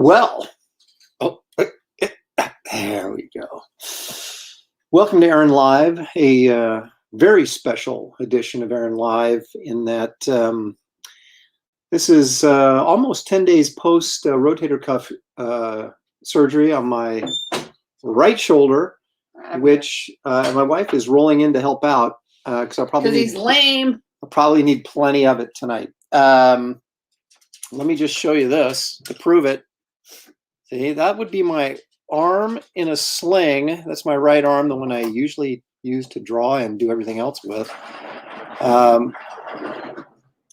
Well, oh, there we go. Welcome to Aaron Live, a very special edition of Aaron Live in that this is almost 10 days post rotator cuff surgery on my right shoulder, which my wife is rolling in to help out because he's lame. I'll probably need plenty of it tonight. Let me just show you this to prove it. See, that would be my arm in a sling. That's my right arm, the one I usually use to draw and do everything else with.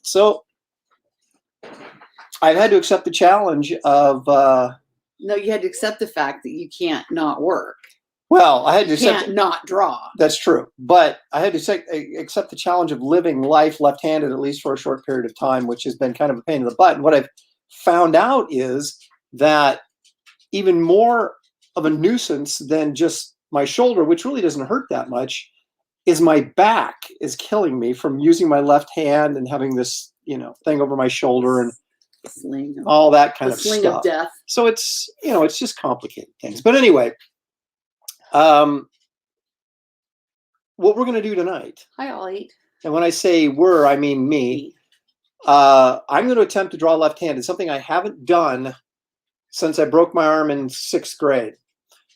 So I've had to accept the challenge of... No, you had to accept the fact that you can't not work. Well, I had to accept... can't not draw. That's true. But I had to accept the challenge of living life left-handed, at least for a short period of time, which has been kind of a pain in the butt. And what I've found out is that even more of a nuisance than just my shoulder, which really doesn't hurt that much, is my back is killing me from using my left hand and having this, thing over my shoulder and all that kind of stuff. Sling of death. So it's, it's just complicated things. But anyway, what we're going to do tonight. Hi, Ollie. And when I say we're, I mean me. I'm going to attempt to draw left-handed, something I haven't done since I broke my arm in 6th grade.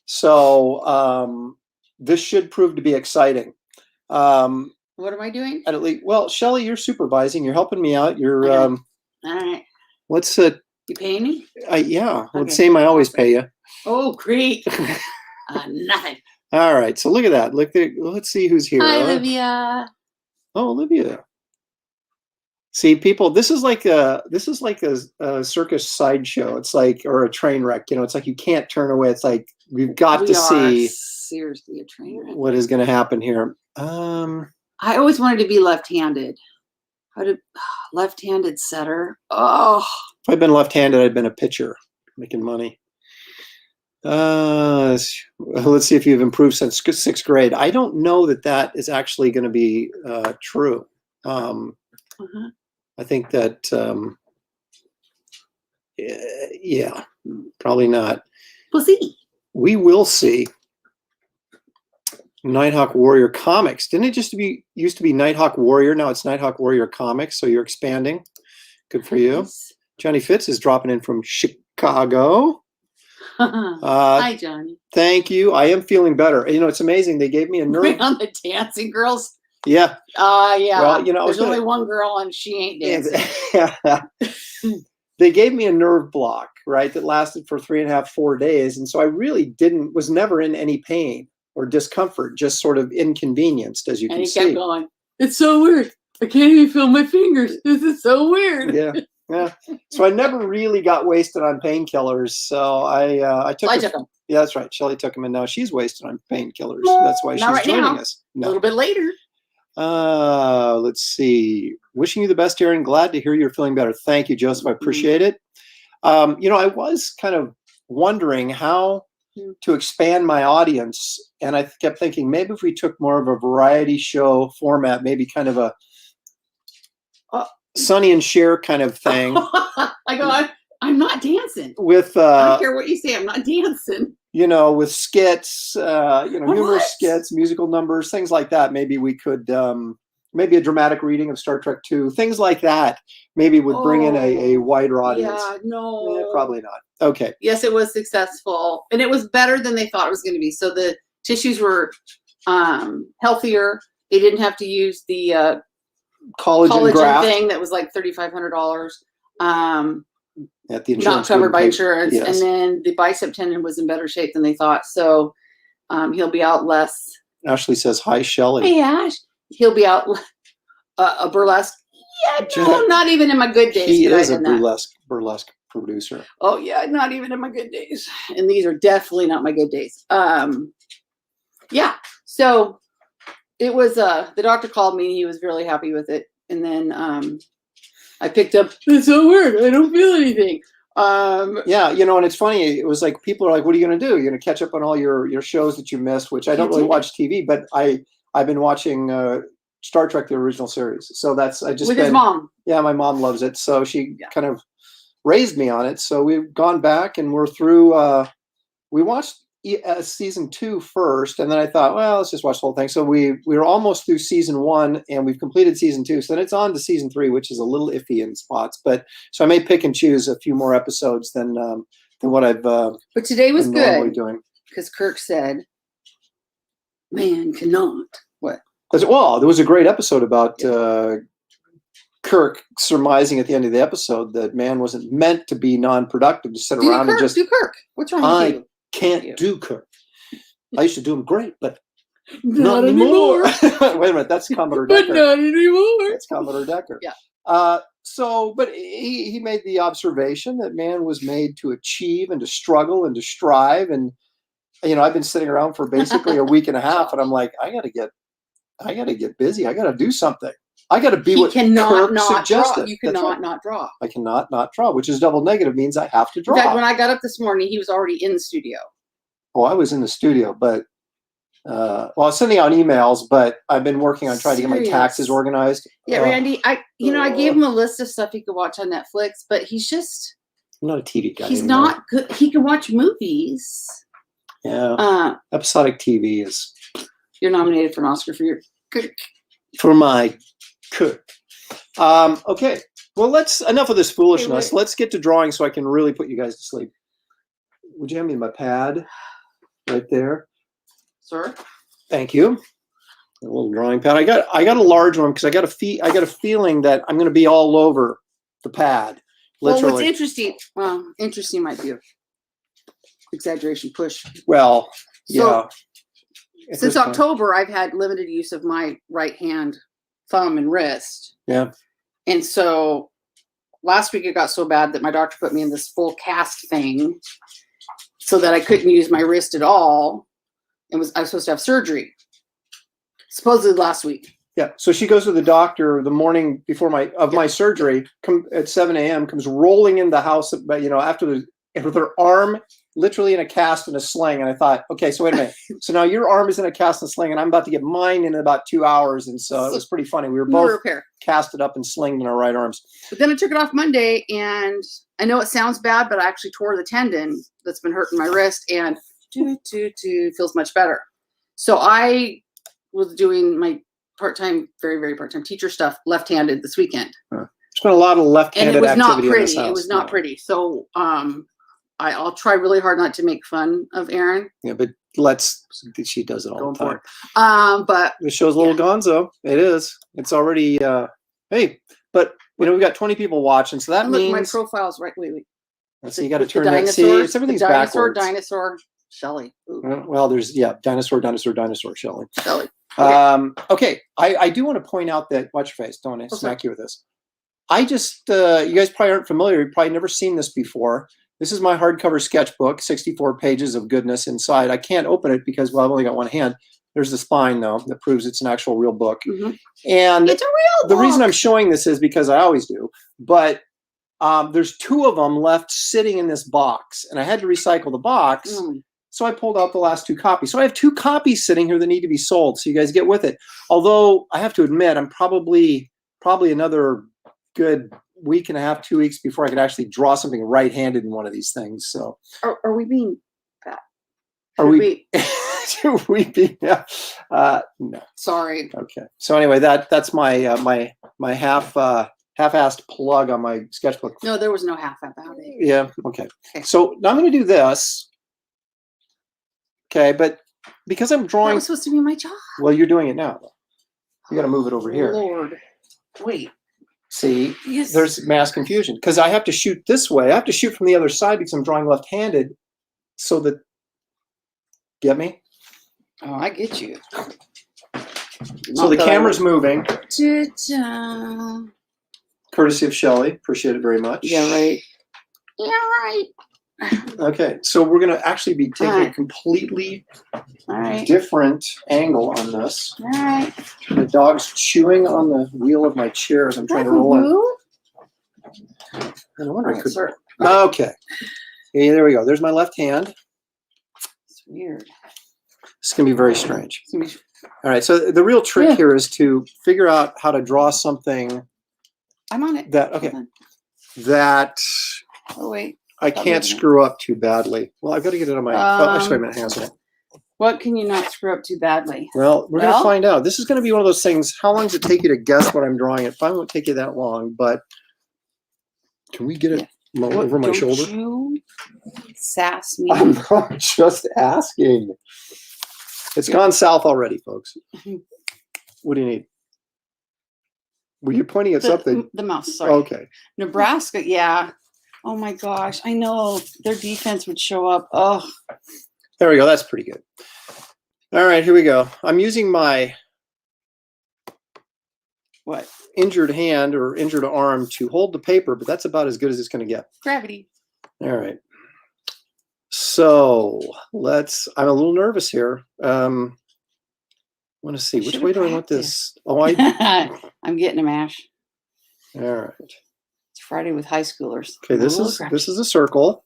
So this should prove to be exciting. What am I doing? At least, well, Shelly, you're supervising. You're helping me out. You're. All right. Let's. You paying me? Yeah. Okay. Let's say I always pay you. Oh, great. Nothing. All right. So look at that. Look there. Let's see who's here. Hi, Olivia. Oh, Olivia. See, people, this is like a circus sideshow. It's like, or a train wreck. It's like you can't turn away. It's like we've got to see seriously a train wreck. What is going to happen here. I always wanted to be left-handed. Left-handed setter. Oh, if I'd been left-handed, I'd been a pitcher making money. Let's see if you've improved since 6th grade. I don't know that is actually going to be true. I think that, yeah, probably not. We'll see. We will see. Nighthawk Warrior Comics. Didn't it used to be Nighthawk Warrior? Now it's Nighthawk Warrior Comics, so you're expanding. Good for you. Nice. Johnny Fitz is dropping in from Chicago. Hi, Johnny. Thank you. I am feeling better. It's amazing. They gave me a nerve. Right on the dancing girls. Yeah. Yeah. Well, there's only one girl and she ain't dancing. Yeah. They gave me a nerve block, right, that lasted for 3.5, 4 days. And so I really was never in any pain or discomfort, just sort of inconvenienced, as you can see. And he kept going, it's so weird. I can't even feel my fingers. This is so weird. Yeah. Yeah. So I never really got wasted on painkillers. So I took them. Yeah, that's right. Shelly took them, and now she's wasted on painkillers. That's why she's joining us. No. A little bit later. Let's see. Wishing you the best, Aaron. Glad to hear you're feeling better. Thank you, Joseph. I appreciate it. I was kind of wondering how to expand my audience, and I kept thinking maybe if we took more of a variety show format, maybe kind of a Sonny and Cher kind of thing. I'm not dancing. With I don't care what you say. I'm not dancing. With skits, humorous skits, musical numbers, things like that. Maybe we could, maybe a dramatic reading of Star Trek II, things like that. Maybe would bring in a wider audience. Yeah, no, probably not. Okay. Yes, it was successful, and it was better than they thought it was going to be. So the tissues were healthier. They didn't have to use the collagen thing that was like $3,500. At the insurance, not covered by insurance. Yes. And then the bicep tendon was in better shape than they thought. So he'll be out less. Ashley says, hi, Shelly. Hey, Ash. He'll be out a burlesque. Yeah, no, not even in my good days. He is a burlesque producer. Oh, yeah, not even in my good days. And these are definitely not my good days. Yeah, so it was, the doctor called me. He was really happy with it. And then I picked up, it's so weird. I don't feel anything. Yeah, and it's funny. It was like people are like, what are you going to do? You're going to catch up on all your shows that you missed, which I don't really watch TV, but I've been watching Star Trek, the original series. So his mom. Yeah, my mom loves it. So she kind of raised me on it. So we've gone back and we're through. We watched season 2 first, and then I thought, well, let's just watch the whole thing. So we were almost through season 1, and we've completed season 2. So then it's on to season 3, which is a little iffy in spots. But so I may pick and choose a few more episodes than what I've. But today was been normally good doing. because Kirk said, "Man cannot." What? Well, there was a great episode about Kirk surmising at the end of the episode that man wasn't meant to be non-productive, to sit around and just do Kirk. What's wrong with you? Can't do Kirk. I used to do him great, but Not anymore. Wait a minute, that's Commodore But Decker. not anymore. That's Commodore Decker. Yeah. But he made the observation that man was made to achieve and to struggle and to strive. And I've been sitting around for basically a week and a half, and I'm like, I gotta get busy. I gotta do something. I gotta be what Kirk suggested. Draw. You cannot not draw. I cannot not draw, which is double negative, means I have to draw. In fact, when I got up this morning, he was already in the studio. Oh, I was in the studio, but I was sending out emails, but I've been working on trying to get my taxes organized. Yeah, Randy, I gave him a list of stuff he could watch on Netflix, but he's just I'm not a TV guy. He's anymore. not good. He can watch movies. Yeah. Episodic TV is. You're nominated for an Oscar for your for my Kirk. Okay. Well, enough of this foolishness. Let's get to drawing so I can really put you guys to sleep. Would you hand me my pad right there? Sir? Thank you. A little drawing pad. I got a large one because I got a feeling that I'm going to be all over the pad. Literally. Well, what's interesting? Well, interesting might be an exaggeration. Push. Well, so, yeah. Since October, I've had limited use of my right hand, thumb, and wrist. Yeah. And so last week it got so bad that my doctor put me in this full cast thing so that I couldn't use my wrist at all. I was supposed to have surgery. Supposedly last week. Yeah. So she goes to the doctor the morning before my surgery. At 7 a.m. comes rolling in the house. With her arm literally in a cast and a sling. And I thought, okay, so wait a minute. So now your arm is in a cast and sling, and I'm about to get mine in about 2 hours. And so it was pretty funny. We were both casted up and slinged in our right arms. But then I took it off Monday, and I know it sounds bad, but I actually tore the tendon that's been hurting my wrist, and feels much better. So I was doing my part-time, very, very part-time teacher stuff left-handed this weekend. There's been a lot of left-handed activity. And it was not pretty. In this house. It was not pretty. So I'll try really hard not to make fun of Erin. Yeah, but she does it all the time. But this show's a little gonzo. It is. It's already hey, but we've got 20 people watching, so that means my profile's right. Wait. So you got to turn that. See, everything's backwards. Dinosaur, Shelley. Well, there's dinosaur, Shelley. Shelley. Okay. I do want to point out that watch your face. Don't smack you with this. I just you guys probably aren't familiar. You've probably never seen this before. This is my hardcover sketchbook, 64 pages of goodness inside. I can't open it because, I've only got one hand. There's the spine, though, that proves it's an actual real book. Mm-hmm. And it's a real book. The reason I'm showing this is because I always do. But there's 2 of them left sitting in this box. And I had to recycle the box. So I pulled out the last 2 copies. So I have 2 copies sitting here that need to be sold. So you guys get with it. Although I have to admit, I'm probably another good week and a half, 2 weeks before I could actually draw something right-handed in one of these things. So are we being fat? Are we? Should we be? Yeah. No. Sorry. Okay. So anyway, that's my my half-assed plug on my sketchbook. No, there was no half about it. Yeah. Okay. So now I'm going to do this. Okay, but because I'm drawing, that was supposed to be my job. Well, you're doing it now. You got to move it over here. Lord, wait. See, there's mass confusion because I have to shoot this way. I have to shoot from the other side because I'm drawing left-handed. So that, get me? Oh, I get you. So the camera's moving. Ta-da. Courtesy of Shelley. Appreciate it very much. Yeah, right. Yeah, right. Okay, so we're going to actually be taking a completely different angle on this. All right. The dog's chewing on the wheel of my chair as I'm trying to roll in. I wonder I could. Okay. Yeah, there we go. There's my left hand. It's weird. It's going to be very strange. All right, so the real trick here is to figure out how to draw something. I'm on it. That Oh wait. I Stop can't moving it. screw up too badly. Well, I've got to get it on my. Actually, wait a minute. Hang on a second. What can you not screw up too badly? Well, we're going Well? to find out. This is going to be one of those things. How long does it take you to guess what I'm drawing? It probably won't take you that long, but can we get it over my Don't shoulder? You sass me. I'm not just asking. It's gone south already, folks. What do you need? Were you pointing at something? The mouse. Sorry. Okay. Nebraska. Yeah. Oh my gosh. I know their defense would show up. Oh. There we go. That's pretty good. All right, here we go. I'm using my What? injured hand or injured arm to hold the paper, but that's about as good as it's going to get. Gravity. All right. So I'm a little nervous here. I want to see which way do I want this? Oh, I'm getting a mash. All right. It's Friday with high schoolers. Okay, this is a circle.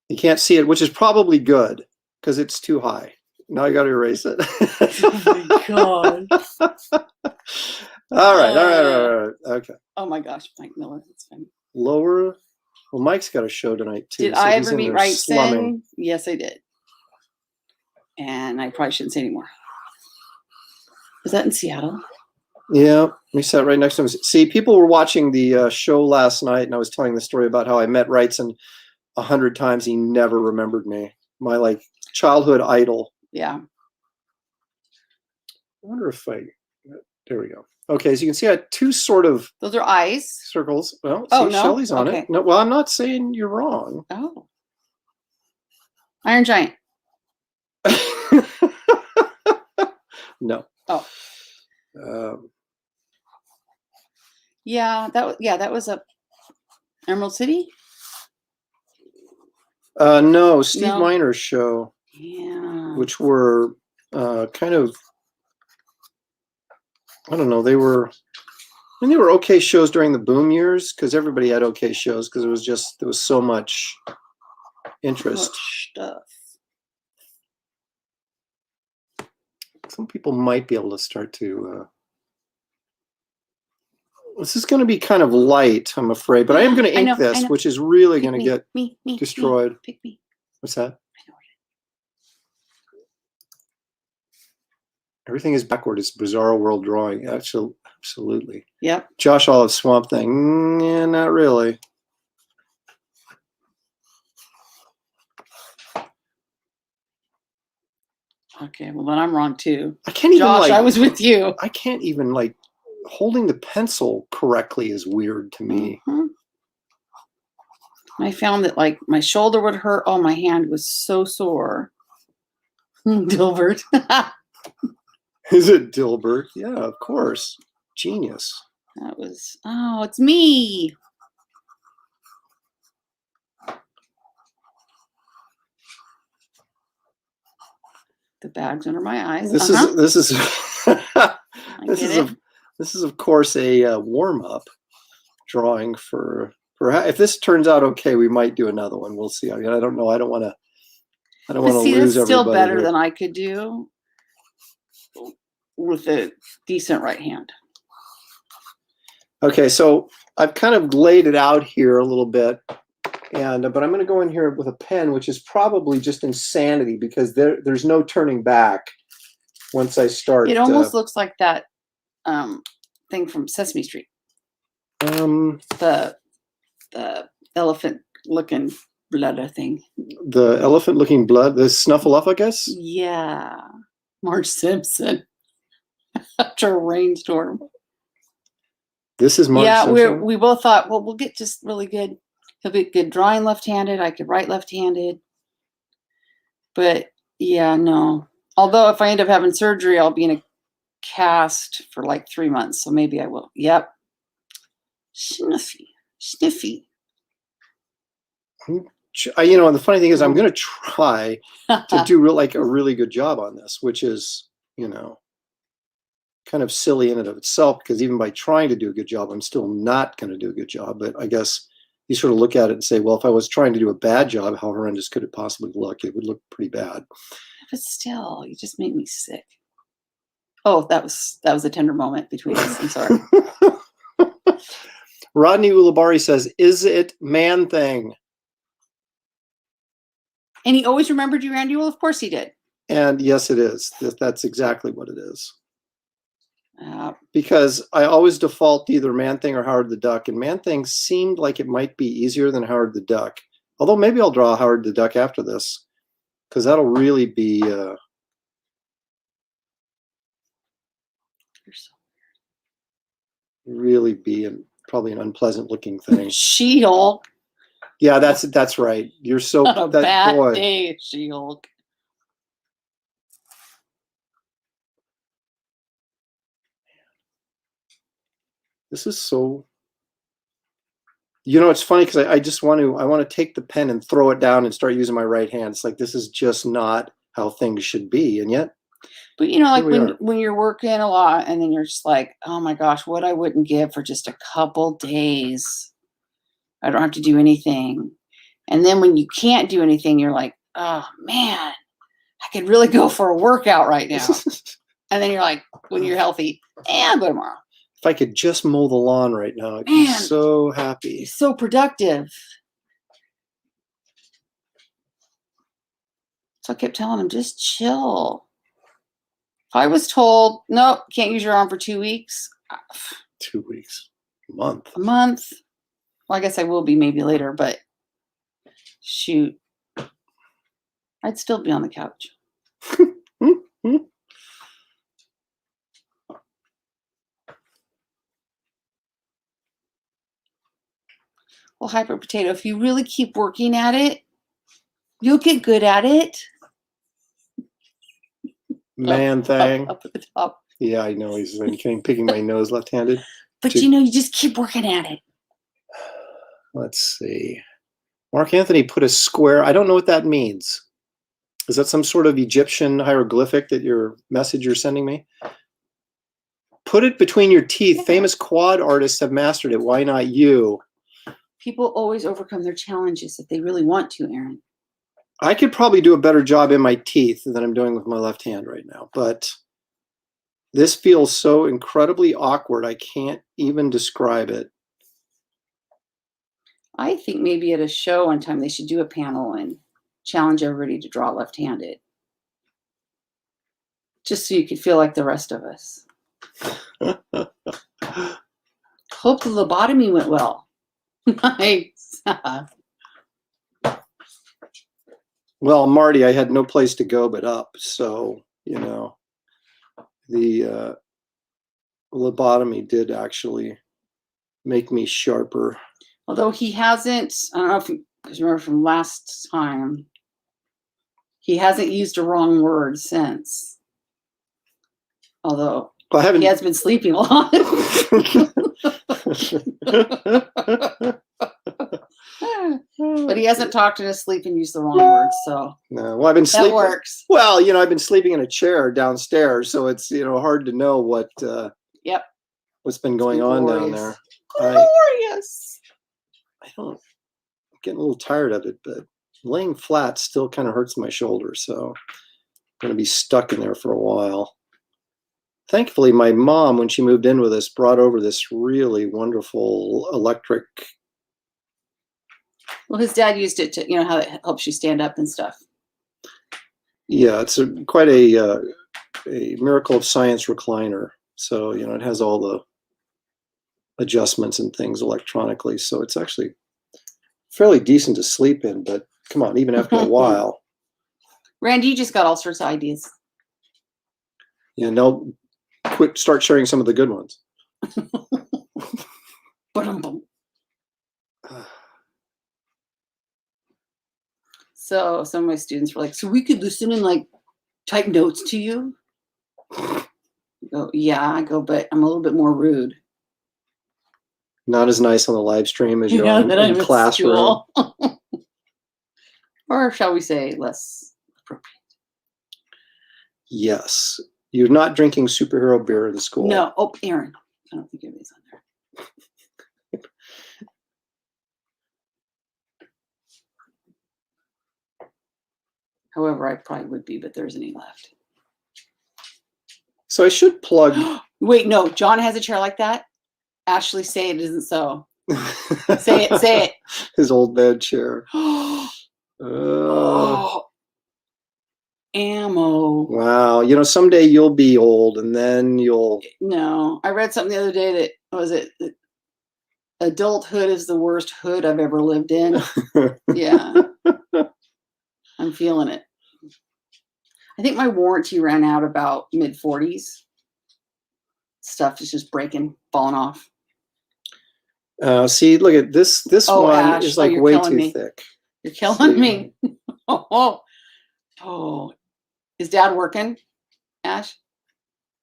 You can't see it, which is probably good because it's too high. Now I got to erase it. Oh my god. All right. Okay. Oh my gosh, Mike Miller. That's funny. Lower. Well, Mike's got a show tonight too. Did so I he's ever in meet there Wrightson? slumming. Yes, I did. And I probably shouldn't say anymore. Was that in Seattle? Yeah, we sat right next to him. See, people were watching the show last night, and I was telling the story about how I met Wrightson 100 times. He never remembered me. My childhood idol. Yeah. I wonder if there we go. Okay, so you can see I had two sort of Those are eyes. circles. Well, Oh, see, no? Shelley's on Okay. it. No, well, I'm not saying you're wrong. Oh. Iron Giant. No. Oh. Yeah, that was a Emerald City. No, Steve No. Miner's show, Yeah. which were kind of, I don't know, they were okay shows during the boom years because everybody had okay shows because there was so much interest. Much stuff. Some people might be able to start to. This is going to be kind of light, I'm afraid, but I am going to ink this, which is really going to get destroyed. Pick me. What's that? I know Everything is backward. It's Bizarro World Drawing. Absolutely. Yep. Josh Olive Swamp Thing. Yeah, not really. Okay, well then I'm wrong too. I can't even Josh, I was with you. I can't even holding the pencil correctly is weird to me. Mhm. I found that my shoulder would hurt. Oh, my hand was so sore. Dilbert. Is it Dilbert? Yeah, of course. Genius. That was, it's me. The bag's under my eyes. This is of course a warm up drawing for if this turns out okay, we might do another one. We'll see. I mean, I don't know. I don't want to lose that's still everybody better here. than I could do with a decent right hand. Okay, so I've kind of laid it out here a little bit, but I'm going to go in here with a pen, which is probably just insanity because there's no turning back once I start. It almost looks like that thing from Sesame Street. The elephant looking blood thing. The elephant looking blood, the Snuffleupagus? Yeah. Marge Simpson. After a rainstorm. This is Marge Simpson? Yeah, we both thought, well, we'll get just really good. He'll be good drawing left-handed. I could write left-handed. But yeah, no. Although if I end up having surgery, I'll be in a cast for 3 months. So maybe I will. Yep. Sniffy. The funny thing is I'm going to try to do a really good job on this, which is, kind of silly in and of itself, because even by trying to do a good job, I'm still not going to do a good job. But I guess you sort of look at it and say, well, if I was trying to do a bad job, how horrendous could it possibly look? It would look pretty bad. But still, you just made me sick. Oh, that was a tender moment between us. I'm sorry. Rodney Ulibarri says, "Is it man thing?" And he always remembered you, Randy? Well, of course he did. And yes, it is. That's exactly what it is. Uh, Because I always default to either Man Thing or Howard the Duck, and Man Thing seemed like it might be easier than Howard the Duck. Although maybe I'll draw Howard the Duck after this, because that'll really be you're so probably an unpleasant looking thing. She-Hulk. Yeah, that's right. You're so A that bad boy. day, She-Hulk. This is so. You know, it's funny because I just want to take the pen and throw it down and start using my right hand. It's like this is just not how things should be, and yet. But you know, like Here we are. when you're working a lot and then you're just like, oh my gosh, what I wouldn't give for just a couple days. I don't have to do anything. And then when you can't do anything, you're like, oh man, I could really go for a workout right now. And then you're like, when you're healthy, I'll go tomorrow. If I could just mow the lawn right now, I'd be Man. so happy. It's so productive. So I kept telling him, just chill. If I was told, nope, can't use your arm for 2 weeks, 2 weeks, a month. a month. Well, I guess I will be maybe later, but shoot, I'd still be on the couch. Well, Hyper Potato, if you really keep working at it, you'll get good at it. Man thing. Up at the top. Yeah, I know. He's picking my nose left-handed. But you know, you just keep working at it. Let's see. Mark Anthony put a square. I don't know what that means. Is that some sort of Egyptian hieroglyphic that your message you're sending me? Put it between your teeth. Famous quad artists have mastered it. Why not you? People always overcome their challenges if they really want to, Aaron. I could probably do a better job in my teeth than I'm doing with my left hand right now, but this feels so incredibly awkward. I can't even describe it. I think maybe at a show one time they should do a panel and challenge everybody to draw left-handed. Just so you could feel like the rest of us. Hope the lobotomy went well. Nice. Well, Marty, I had no place to go but up, so you know, the lobotomy did actually make me sharper. Although he hasn't, I don't know if you remember from last time, he hasn't used a wrong word since. Although I haven't. he has been sleeping a lot. But he hasn't talked in his sleep and used the wrong word, so No, well, I've been that sleeping. works. Well, you know, I've been sleeping in a chair downstairs, so it's hard to know what Yep. what's been going on down there. Glorious. I'm getting a little tired of it, but laying flat still kind of hurts my shoulder, so I'm going to be stuck in there for a while. Thankfully, my mom, when she moved in with us, brought over this really wonderful electric. Well, his dad used it to, how it helps you stand up and stuff. Yeah, it's quite a miracle of science recliner. So, it has all the adjustments and things electronically. So it's actually fairly decent to sleep in, but come on, even after a while. Randy, you just got all sorts of ideas. Yeah, no, start sharing some of the good ones. So some of my students were like, so we could listen and type notes to you? I go, yeah. I go, but I'm a little bit more rude. Not as nice on the live stream as you are in the classroom. Or shall we say less appropriate? Yes. You're not drinking superhero beer in school. No. Oh, Aaron. I don't think anybody's on there. However, I probably would be, but there isn't any left. So I should plug. Wait, no. John has a chair like that. Ashley, say it isn't so. Say it, say it. His old bed chair. Oh, ammo. Wow. You know, someday you'll be old and then you'll. No, I read something the other day that was it. Adulthood is the worst hood I've ever lived in. Yeah, I'm feeling it. I think my warranty ran out about mid-40s. Stuff is just breaking, falling off. See, look at this. This Oh, one Ash. is Oh, like you're way killing too me. thick. You're killing See? me. Oh. Is Dad working, Ash?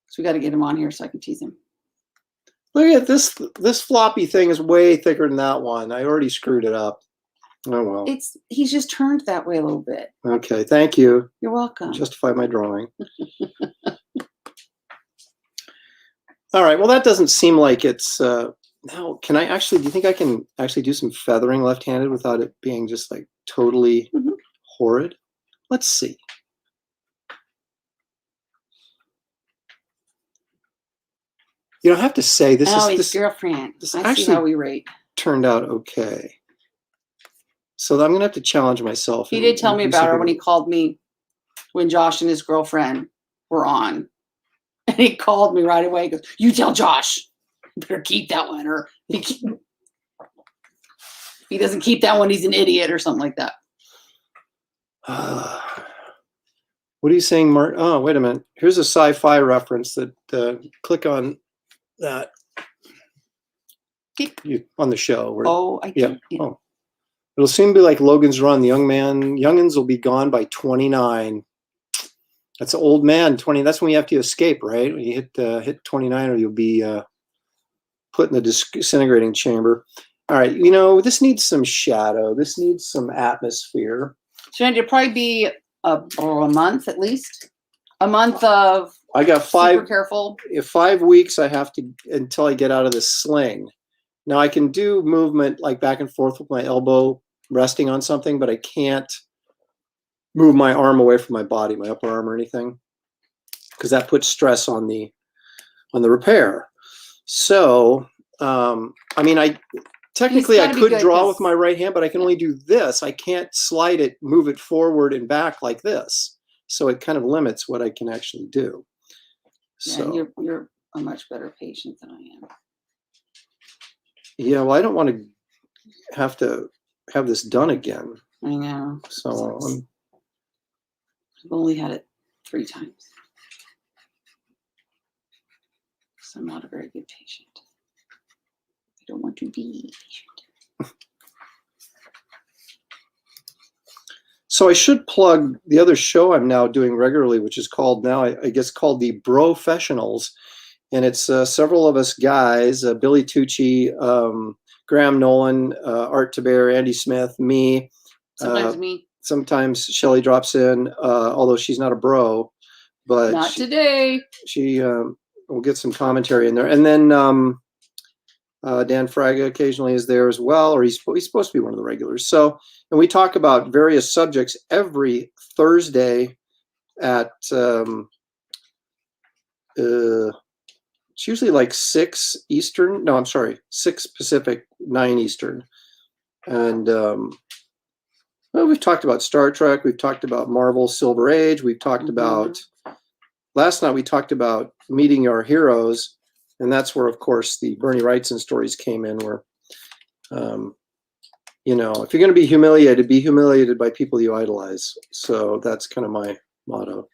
So we got to get him on here so I can tease him. Look at this. This floppy thing is way thicker than that one. I already screwed it up. Oh well. He's just turned that way a little bit. Okay. Thank you. You're welcome. Justify my drawing. All right. Well, that doesn't seem like it's. Now, can I actually? Do you think I can actually do some feathering left-handed without it being just like totally horrid? Let's see. You know, I have to say this his girlfriend. this I see actually how we rate. turned out okay. So I'm gonna have to challenge myself. He and- did tell and me do about her something when he called me when Josh and his girlfriend were on. And he called me right away. He goes, "You tell Josh, you better keep that one, or if he doesn't keep that one, he's an idiot," or something like that. What are you saying, Mark? Oh, wait a minute. Here's a sci-fi reference that click on that on the show. Where, Oh, I yeah. did. Yeah. Oh, it'll soon be like Logan's Run. The youngins will be gone by 29. That's an old man. 20. That's when you have to escape, right? When you hit 29, or you'll be put in the disintegrating chamber. All right. You know, this needs some shadow. This needs some atmosphere. So it'd probably be a month at least. A month of I got super careful. 5 weeks. I have to until I get out of this sling. Now I can do movement like back and forth with my elbow resting on something, but I can't move my arm away from my body, my upper arm or anything, because that puts stress on the repair. So, I mean, technically I could draw with my right hand, but I can only do this. I can't slide it, move it forward and back like this. So it kind of limits what I can actually do. Yeah, So you're a much better patient than I am. Yeah, well, I don't want to have this done again. I know. So I've only had it 3 times. So I'm not a very good patient. I don't want to be patient. So I should plug the other show I'm now doing regularly, which is called now, I guess, called the Brofessionals. And it's several of us guys, Billy Tucci, Graham Nolan, Art Taber, Andy Smith, me. Sometimes me. Sometimes Shelly drops in, although she's not a bro. But not today. She will get some commentary in there. And then Dan Fraga occasionally is there as well, or he's supposed to be one of the regulars. So, and we talk about various subjects every Thursday at it's usually like 6 Eastern. No, I'm sorry, 6 Pacific, 9 Eastern. And well, we've talked about Star Trek. We've talked about Marvel Silver Age. We've talked about, last night we talked about meeting our heroes. And that's where, of course, the Bernie Wrightson stories came in, where, you know, if you're going to be humiliated by people you idolize. So that's kind of my motto.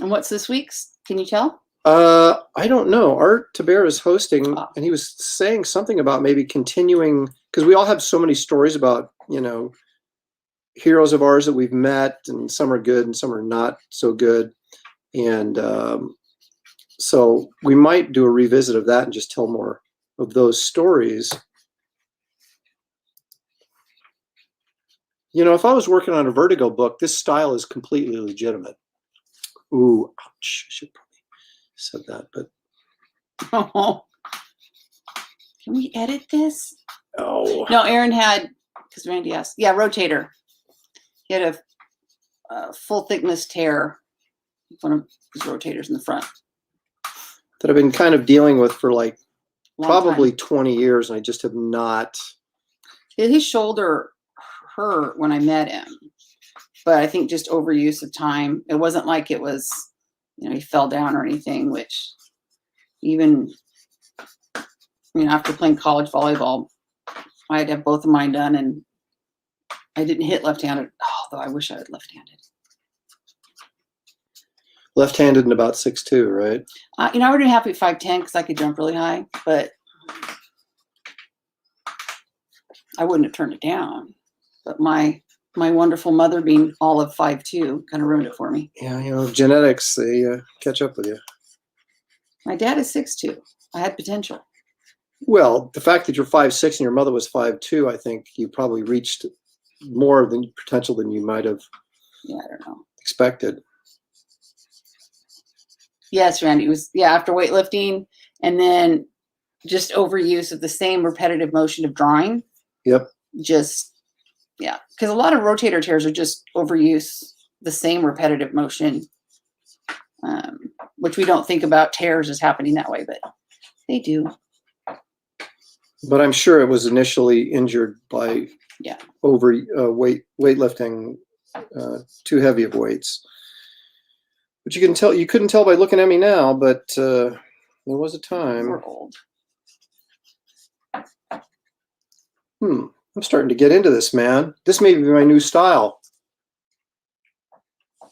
And what's this week's? Can you tell? I don't know. Art Taber is hosting, and he was saying something about maybe continuing, because we all have so many stories about, you know, heroes of ours that we've met, and some are good and some are not so good. And so we might do a revisit of that and just tell more of those stories. You know, if I was working on a Vertigo book, this style is completely legitimate. Ooh, ouch. I should probably said that, but. Oh. Can we edit this? Oh. No, Aaron had, because Randy asked. Yeah, rotator. He had a full thickness tear, one of his rotators in the front. That I've been kind of dealing with for like long time. probably 20 years, and I just have not. His shoulder hurt when I met him, but I think just overuse of time. It wasn't like it was, he fell down or anything, which even, after playing college volleyball, I had to have both of mine done, and I didn't hit left-handed, although I wish I had left-handed. Left-handed and about 6'2", right? I would be happy at 5'10" because I could jump really high, but I wouldn't have turned it down. But my wonderful mother being all of 5'2" kind of ruined it for me. Yeah, genetics, they catch up with you. My dad is 6'2". I had potential. Well, the fact that you're 5'6" and your mother was 5'2", I think you probably reached more of the potential than you might have Yeah, I don't know. expected. Yes, Randy, it was, after weightlifting and then just overuse of the same repetitive motion of drawing. Yep. Just, because a lot of rotator tears are just overuse, the same repetitive motion, which we don't think about tears as happening that way, but they do. But I'm sure it was initially injured by weightlifting, too heavy of weights. But you couldn't tell by looking at me now, but there was a time. We're old. I'm starting to get into this, man. This may be my new style. Of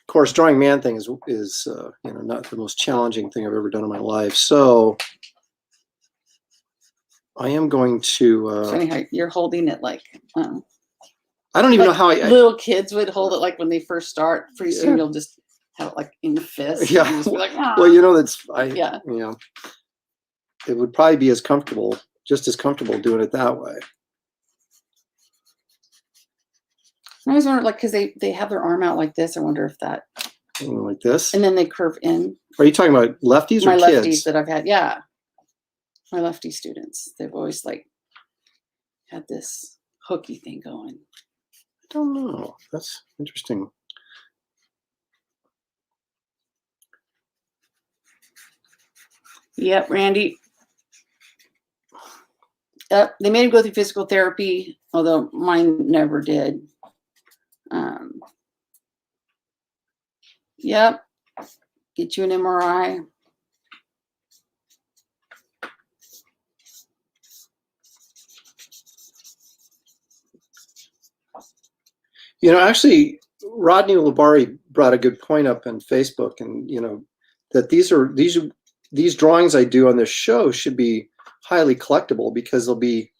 course, drawing Man-Thing is not the most challenging thing I've ever done in my life. So I am going to. So anyhow, you're holding it like. I don't even know how little kids would hold it like when they first start. Pretty soon you'll just have it like in the fist. Yeah. And just be like, Well, it would probably be just as comfortable doing it that way. I always wonder, because they have their arm out like this. I wonder if that. Like this. And then they curve in. Are you talking about lefties or kids? My lefties that I've had, my lefty students. They've always had this hooky thing going. I don't know. That's interesting. Yep, Randy. They made him go through physical therapy, although mine never did. Yep. Get you an MRI. Actually, Rodney Labari brought a good point up on Facebook, and that these drawings I do on this show should be highly collectible because they'll be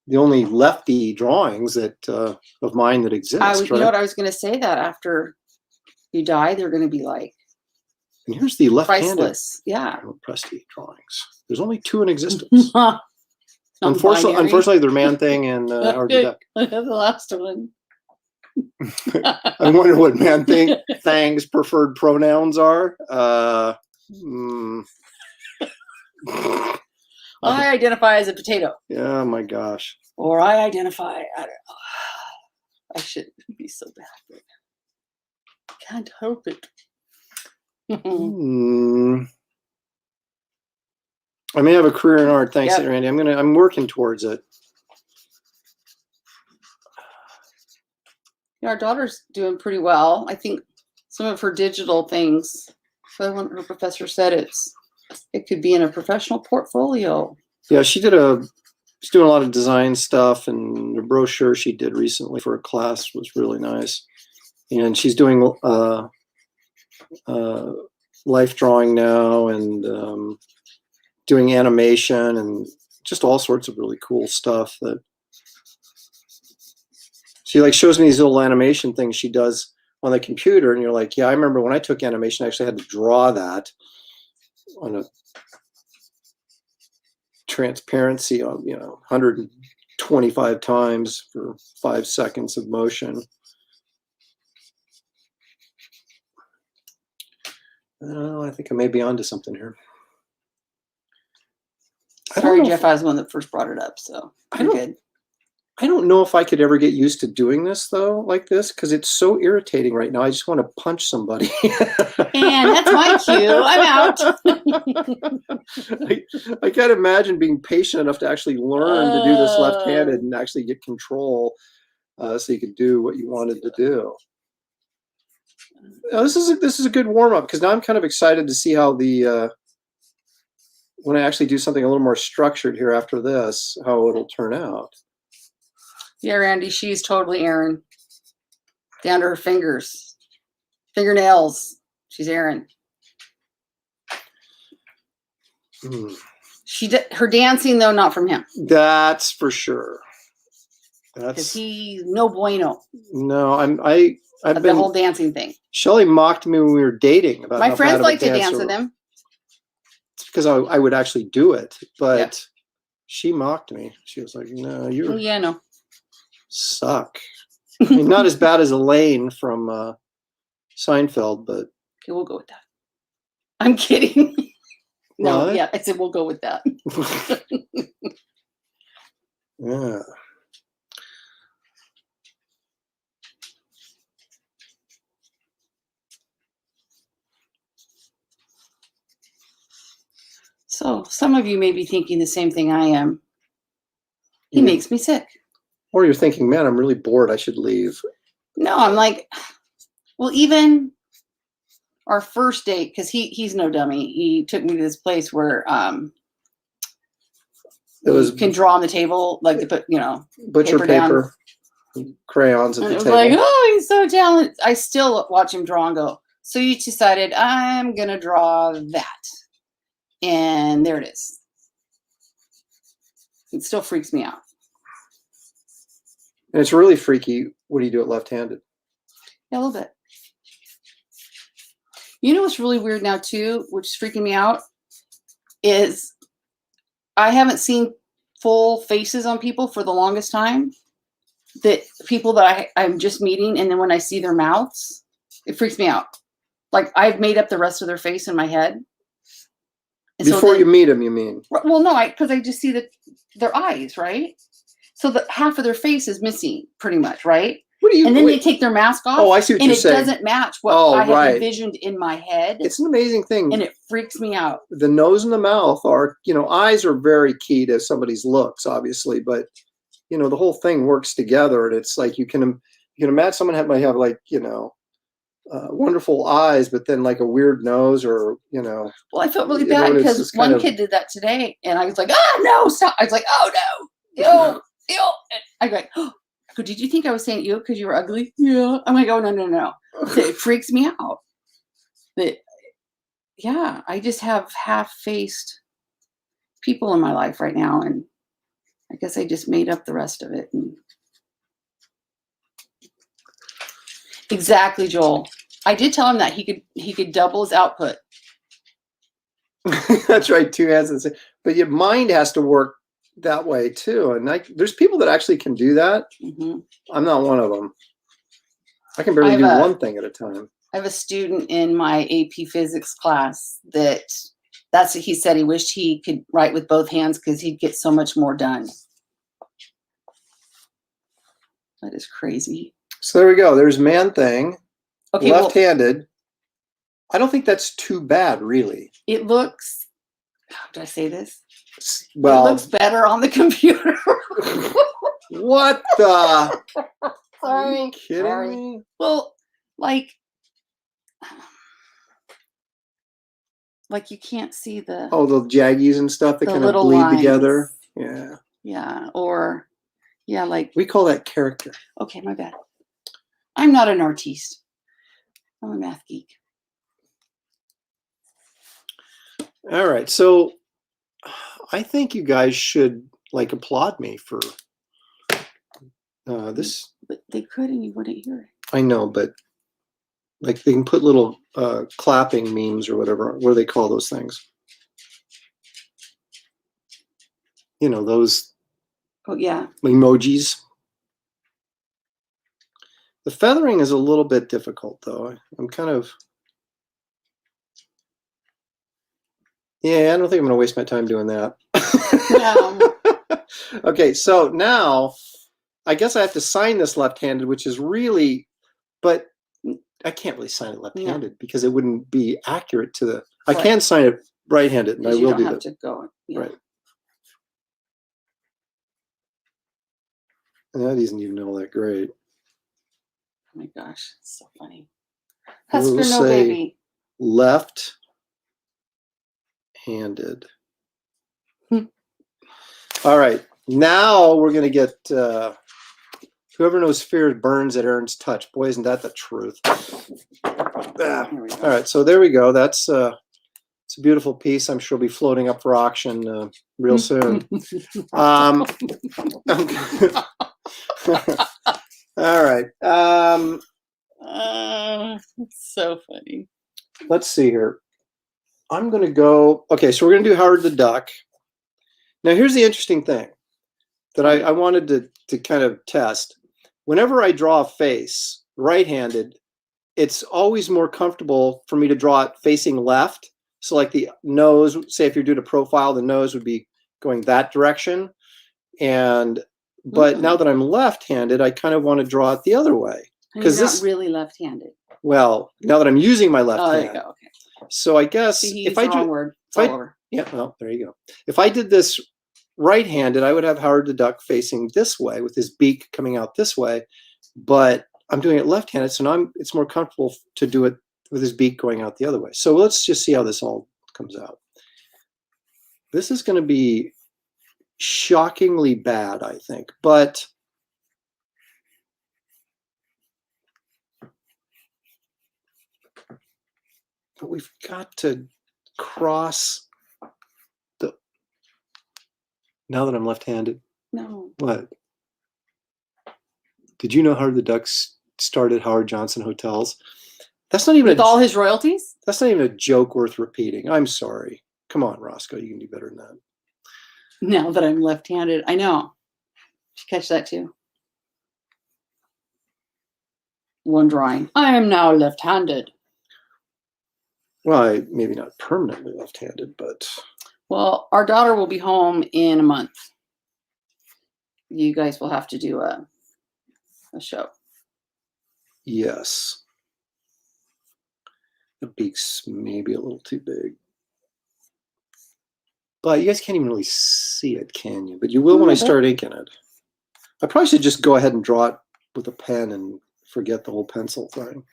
the only lefty drawings of mine that exist. You know what I was going to say, that after you die, they're going to be like. And here's the left-handed. Priceless. Yeah. Presti drawings. There's only 2 in existence. Unfortunately, they're Man-Thing and the last one. I wonder what Man-Thing's preferred pronouns are. I identify as a potato. Yeah, my gosh. Or I identify, I don't know. I shouldn't be so bad, but I can't help it. I may have a career in art. Thanks, Randy. I'm working towards it. Our daughter's doing pretty well. I think some of her digital things, her professor said it could be in a professional portfolio. Yeah, she's doing a lot of design stuff, and the brochure she did recently for a class was really nice. And she's doing life drawing now, and doing animation, and just all sorts of really cool stuff that she shows me these little animation things she does on the computer, and you're like, yeah, I remember when I took animation, I actually had to draw that on a transparency on 125 times for 5 seconds of motion. I think I may be onto something here. Sorry, Jeff, I was the one that first brought it up, so I'm good. I don't know if I could ever get used to doing this though, like this, because it's so irritating right now. I just want to punch somebody. And that's my cue. I'm out. I can't imagine being patient enough to actually learn to do this left-handed and actually get control, so you could do what you wanted to do. Now, this is a good warm-up, because now I'm kind of excited to see how the when I actually do something a little more structured here after this, how it'll turn out. Yeah, Randy, she's totally Erin. Down to her fingers, fingernails. She's Erin. Her dancing though, not from him. That's for sure. Because he's no bueno. No, I've the been whole dancing thing. Shelley mocked me when we were dating about my friends like to dance with him. It's because I would actually do it, but she mocked me. She was like, "No, you no suck." I mean, not as bad as Elaine from Seinfeld, but okay, we'll go with that. I'm kidding. No, what? yeah, I said we'll go with that. Yeah. So some of you may be thinking the same thing I am. He makes me sick. Or you're thinking, man, I'm really bored. I should leave. No, I'm like, well, even our first date, because he's no dummy. He took me to this place where it was you can draw on the table, like to put, butcher paper crayons at the table. Like, oh, he's so talented. I still watch him draw and go, so you decided I'm gonna draw that. And there it is. It still freaks me out. And it's really freaky. What do you do it left-handed? Yeah, a little bit. You know what's really weird now too, which is freaking me out, is I haven't seen full faces on people for the longest time. That people that I'm just meeting, and then when I see their mouths, it freaks me out. Like I've made up the rest of their face in my head. And before you meet them, you mean? Well, no, because I just see their eyes, right? So the half of their face is missing, pretty much, right? And then they take their mask off. Oh, I see what you're saying. And it doesn't match what I have envisioned in my head. It's an amazing thing. And it freaks me out. The nose and the mouth are, eyes are very key to somebody's looks, obviously, but the whole thing works together. And it's like you can imagine someone might have like, wonderful eyes, but then like a weird nose, or Well, I felt really bad because one kid did that today, and I was like, "Oh no, stop!" I was like, "Oh no, ew." I go, "Oh, did you think I was saying ew because you were ugly?" Yeah. I'm like, "Oh no." It freaks me out. But yeah, I just have half-faced people in my life right now, and I guess I just made up the rest of it. Exactly, Joel. I did tell him that he could double his output. That's right, 2 hands. But your mind has to work that way too. And there's people that actually can do that. Mm-hmm. I'm not one of them. I can barely do one thing at a time. I have a student in my AP physics class that's what he said. He wished he could write with both hands because he'd get so much more done. That is crazy. So there we go. There's Man Thing. Okay, left-handed. I don't think that's too bad, really. It looks. How do I say this? Well, it looks better on the computer. What the? Sorry. Are you kidding me? Well, like you can't see the. Oh, the jaggies and stuff that kind of bleed lines together. Yeah. Yeah, or like. We call that character. Okay, my bad. I'm not an artiste. I'm a math geek. All right, so I think you guys should applaud me for this. But they could, and you wouldn't hear it. I know, but they can put little clapping memes or whatever. What do they call those things? Those. Oh yeah. Emojis. The feathering is a little bit difficult, though. I'm kind of. Yeah, I don't think I'm going to waste my time doing that. No. Okay, so now I guess I have to sign this left-handed, which is really, but I can't really sign it left-handed because it wouldn't be accurate to the. I Right. can sign it right-handed, and I Because you will don't do have that. to go. Yeah. Right. And that isn't even all that great. Oh my gosh, it's so funny. We'll Husker, no say baby. left-handed. All right. Now we're going to get whoever knows fear burns at Aaron's touch. Boy, isn't that the truth. Here we go. All right. So there we go. That's it's a beautiful piece. I'm sure will be floating up for auction real soon. All right. It's so funny. Let's see here. I'm going to go. Okay. So we're going to do Howard the Duck. Now, here's the interesting thing that I wanted to kind of test. Whenever I draw a face right-handed, it's always more comfortable for me to draw it facing left. So like the nose, say if you're doing a profile, the nose would be going that direction. But now that I'm left-handed, I kind of want to draw it the other way. Because you're not really left-handed. Well, now that I'm using my left there hand. you go. Okay. So I guess See, if I wrong do, word. It's all over. yeah, well, there you go. If I did this right-handed, I would have Howard the Duck facing this way with his beak coming out this way, but I'm doing it left-handed, so now it's more comfortable to do it with his beak going out the other way. So let's just see how this all comes out. This is going to be shockingly bad, I think, but we've got to cross the. Now that I'm left-handed. No. What? Did you know Howard the Ducks started Howard Johnson Hotels? That's not even with all his royalties? That's not even a joke worth repeating. I'm sorry. Come on, Roscoe, you can do better than that. Now that I'm left-handed, I know. Did you catch that too? One drawing. I am now left-handed. Well, maybe not permanently left-handed, but. Well, our daughter will be home in a month. You guys will have to do a show. Yes. The beak's maybe a little too big. But you guys can't even really see it, can you? But you will when I start inking it. I probably should just go ahead and draw it with a pen and forget the whole pencil thing.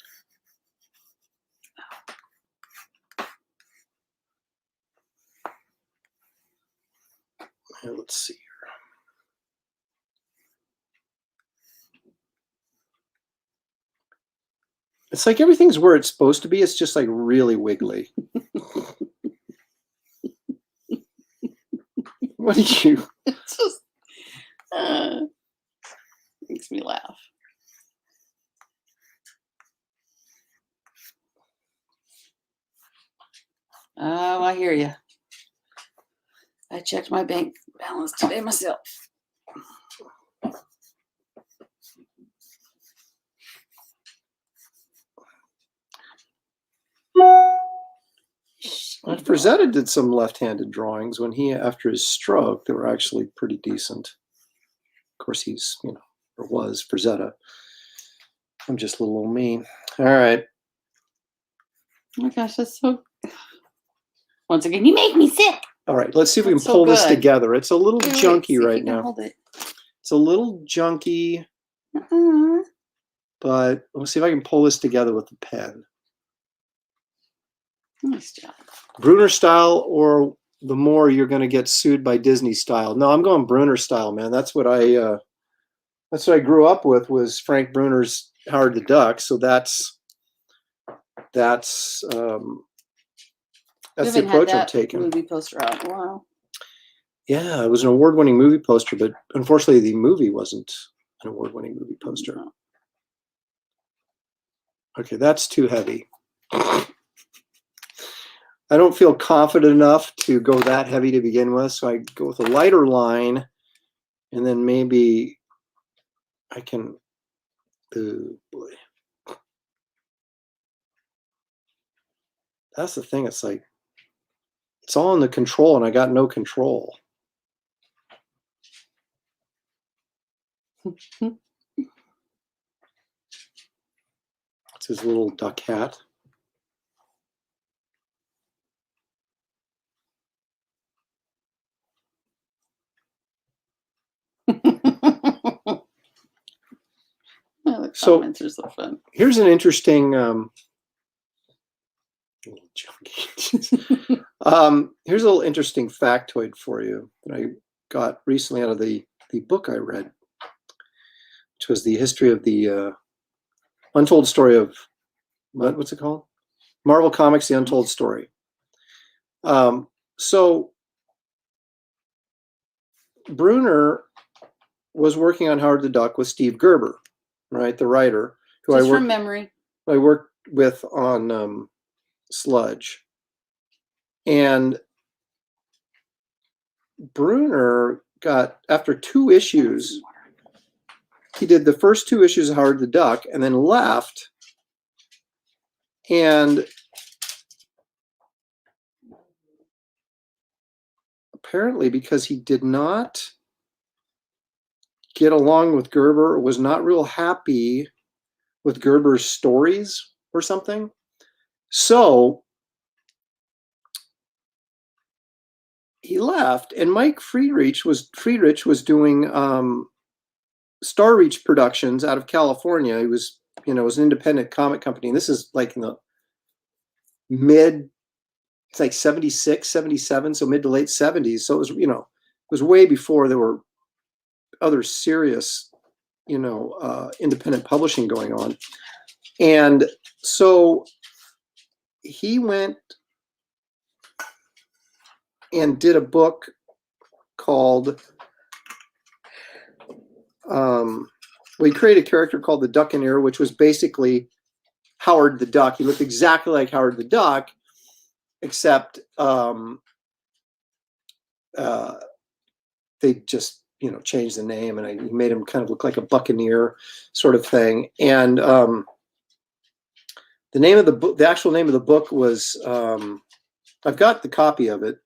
Here, let's see here. It's like everything's where it's supposed to be. It's just like really wiggly. What are you? It's just makes me laugh. Oh, I hear you. I checked my bank balance today myself. Frazetta did some left-handed drawings when he, after his stroke, they were actually pretty decent. Of course, he's, or was Frazetta. I'm just a little old me. All right. Oh my gosh, that's so. Once again, you make me sick. All right, let's see if we can That's so pull this good. together. It's a little Wait, junky see if right you can now. hold it. It's a little junky, but let's see if I can pull this together with the pen. Nice job. Bruner style, or the more you're going to get sued by Disney style. No, I'm going Bruner style, man. That's what I grew up with, was Frank Bruner's Howard the Duck. So that's the approach I'm taking. Movie poster out. Wow. Yeah, it was an award-winning movie poster, but unfortunately, the movie wasn't an award-winning movie poster. No. Okay, that's too heavy. I don't feel confident enough to go that heavy to begin with, so I go with a lighter line, and then maybe I can. Oh boy, that's the thing. It's like it's all in the control, and I got no control. It's his little duck hat. Oh, the So- comments are so fun. Here's an interesting little junkie. Here's a little interesting factoid for you that I got recently out of the book I read, which was the history of the untold story of what's it called? Marvel Comics: The Untold Story. So Bruner was working on Howard the Duck with Steve Gerber, right, the writer who Just I from memory. worked with on Sludge. And Bruner got, after 2 issues, he did the first 2 issues of Howard the Duck and then left. And apparently because he did not get along with Gerber, was not real happy with Gerber's stories or something. So he left, and Mike Friedrich was doing Star Reach Productions out of California. He was, it was an independent comic company. And this is like in the it's like 76, 77, so mid to late 70s. So it was, it was way before there were other serious, independent publishing going on. And so he went and did a book called, we created a character called the Duccaneer, which was basically Howard the Duck. He looked exactly like Howard the Duck, except they just, changed the name, and I made him kind of look like a buccaneer sort of thing. And the name of the book, the actual name of the book was, I've got the copy of it.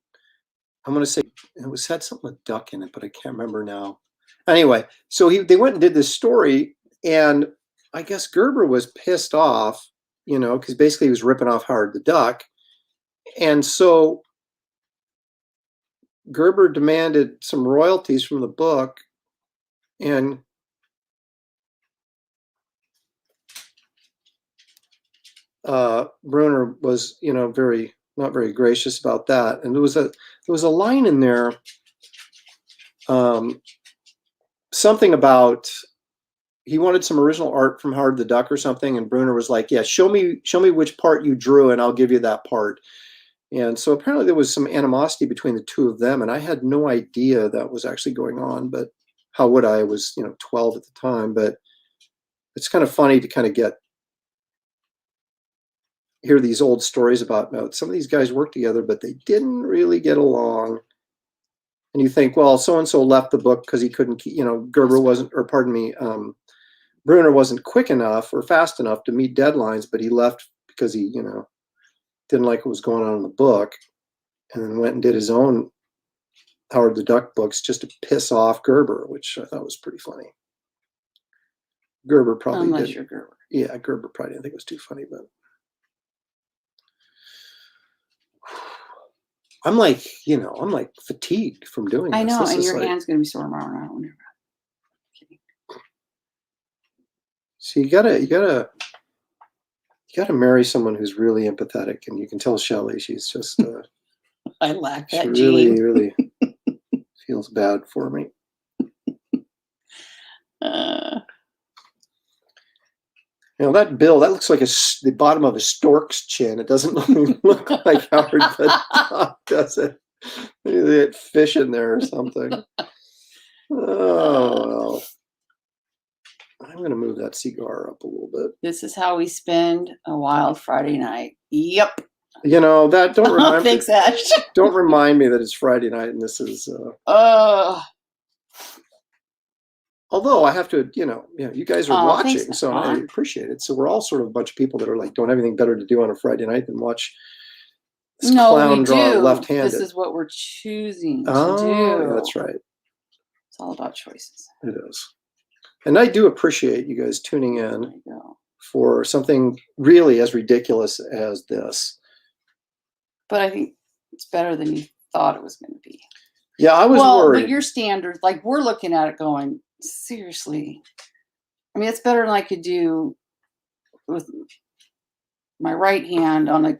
I'm going to say it had something with duck in it, but I can't remember now. Anyway, so they went and did this story, and I guess Gerber was pissed off, because basically he was ripping off Howard the Duck. And so Gerber demanded some royalties from the book, and Bruner was, not very gracious about that. And there was a line in there, something about he wanted some original art from Howard the Duck or something, and Bruner was like, "Yeah, show me which part you drew, and I'll give you that part." And so apparently there was some animosity between the 2 of them, and I had no idea that was actually going on. But how would I? I was 12 at the time. But it's kind of funny to kind of hear these old stories about some of these guys worked together, but they didn't really get along. And you think, well, so and so left the book because he couldn't keep, Gerber wasn't, or pardon me, Bruner wasn't quick enough or fast enough to meet deadlines, but he left because he, didn't like what was going on in the book, and then went and did his own Howard the Duck books just to piss off Gerber, which I thought was pretty funny. Gerber probably Unless did. you're Gerber. Yeah, Gerber probably didn't think it was too funny, but I'm like, I'm like fatigued from doing this. I know, This and is your like, hand's gonna be sore tomorrow. I don't wonder. so you gotta marry someone who's really empathetic, and you can tell Shelley, she's just I lack she that really, gene. really feels bad for me. That bill, that looks like the bottom of a stork's chin. It doesn't look like Howard the Duck, does it? Maybe they had fish in there or something. Oh, well. I'm going to move that cigar up a little bit. This is how we spend a wild Friday night. Yep. That don't remind Thanks, Ash. don't remind me that it's Friday night and this is. Although I have to, you guys are watching, thanks, so I Ron. appreciate it. So we're all sort of a bunch of people that are like, don't have anything better to do on a Friday night than watch this No, clown we draw do. left-handed. This is what we're choosing to Oh, do. yeah, that's right. It's all about choices. It is. And I do appreciate you guys tuning There in you go. for something really as ridiculous as this. But I think it's better than you thought it was going to be. Yeah, I was Well, worried. but your standards, like we're looking at it going, seriously. I mean, it's better than I could do with my right hand on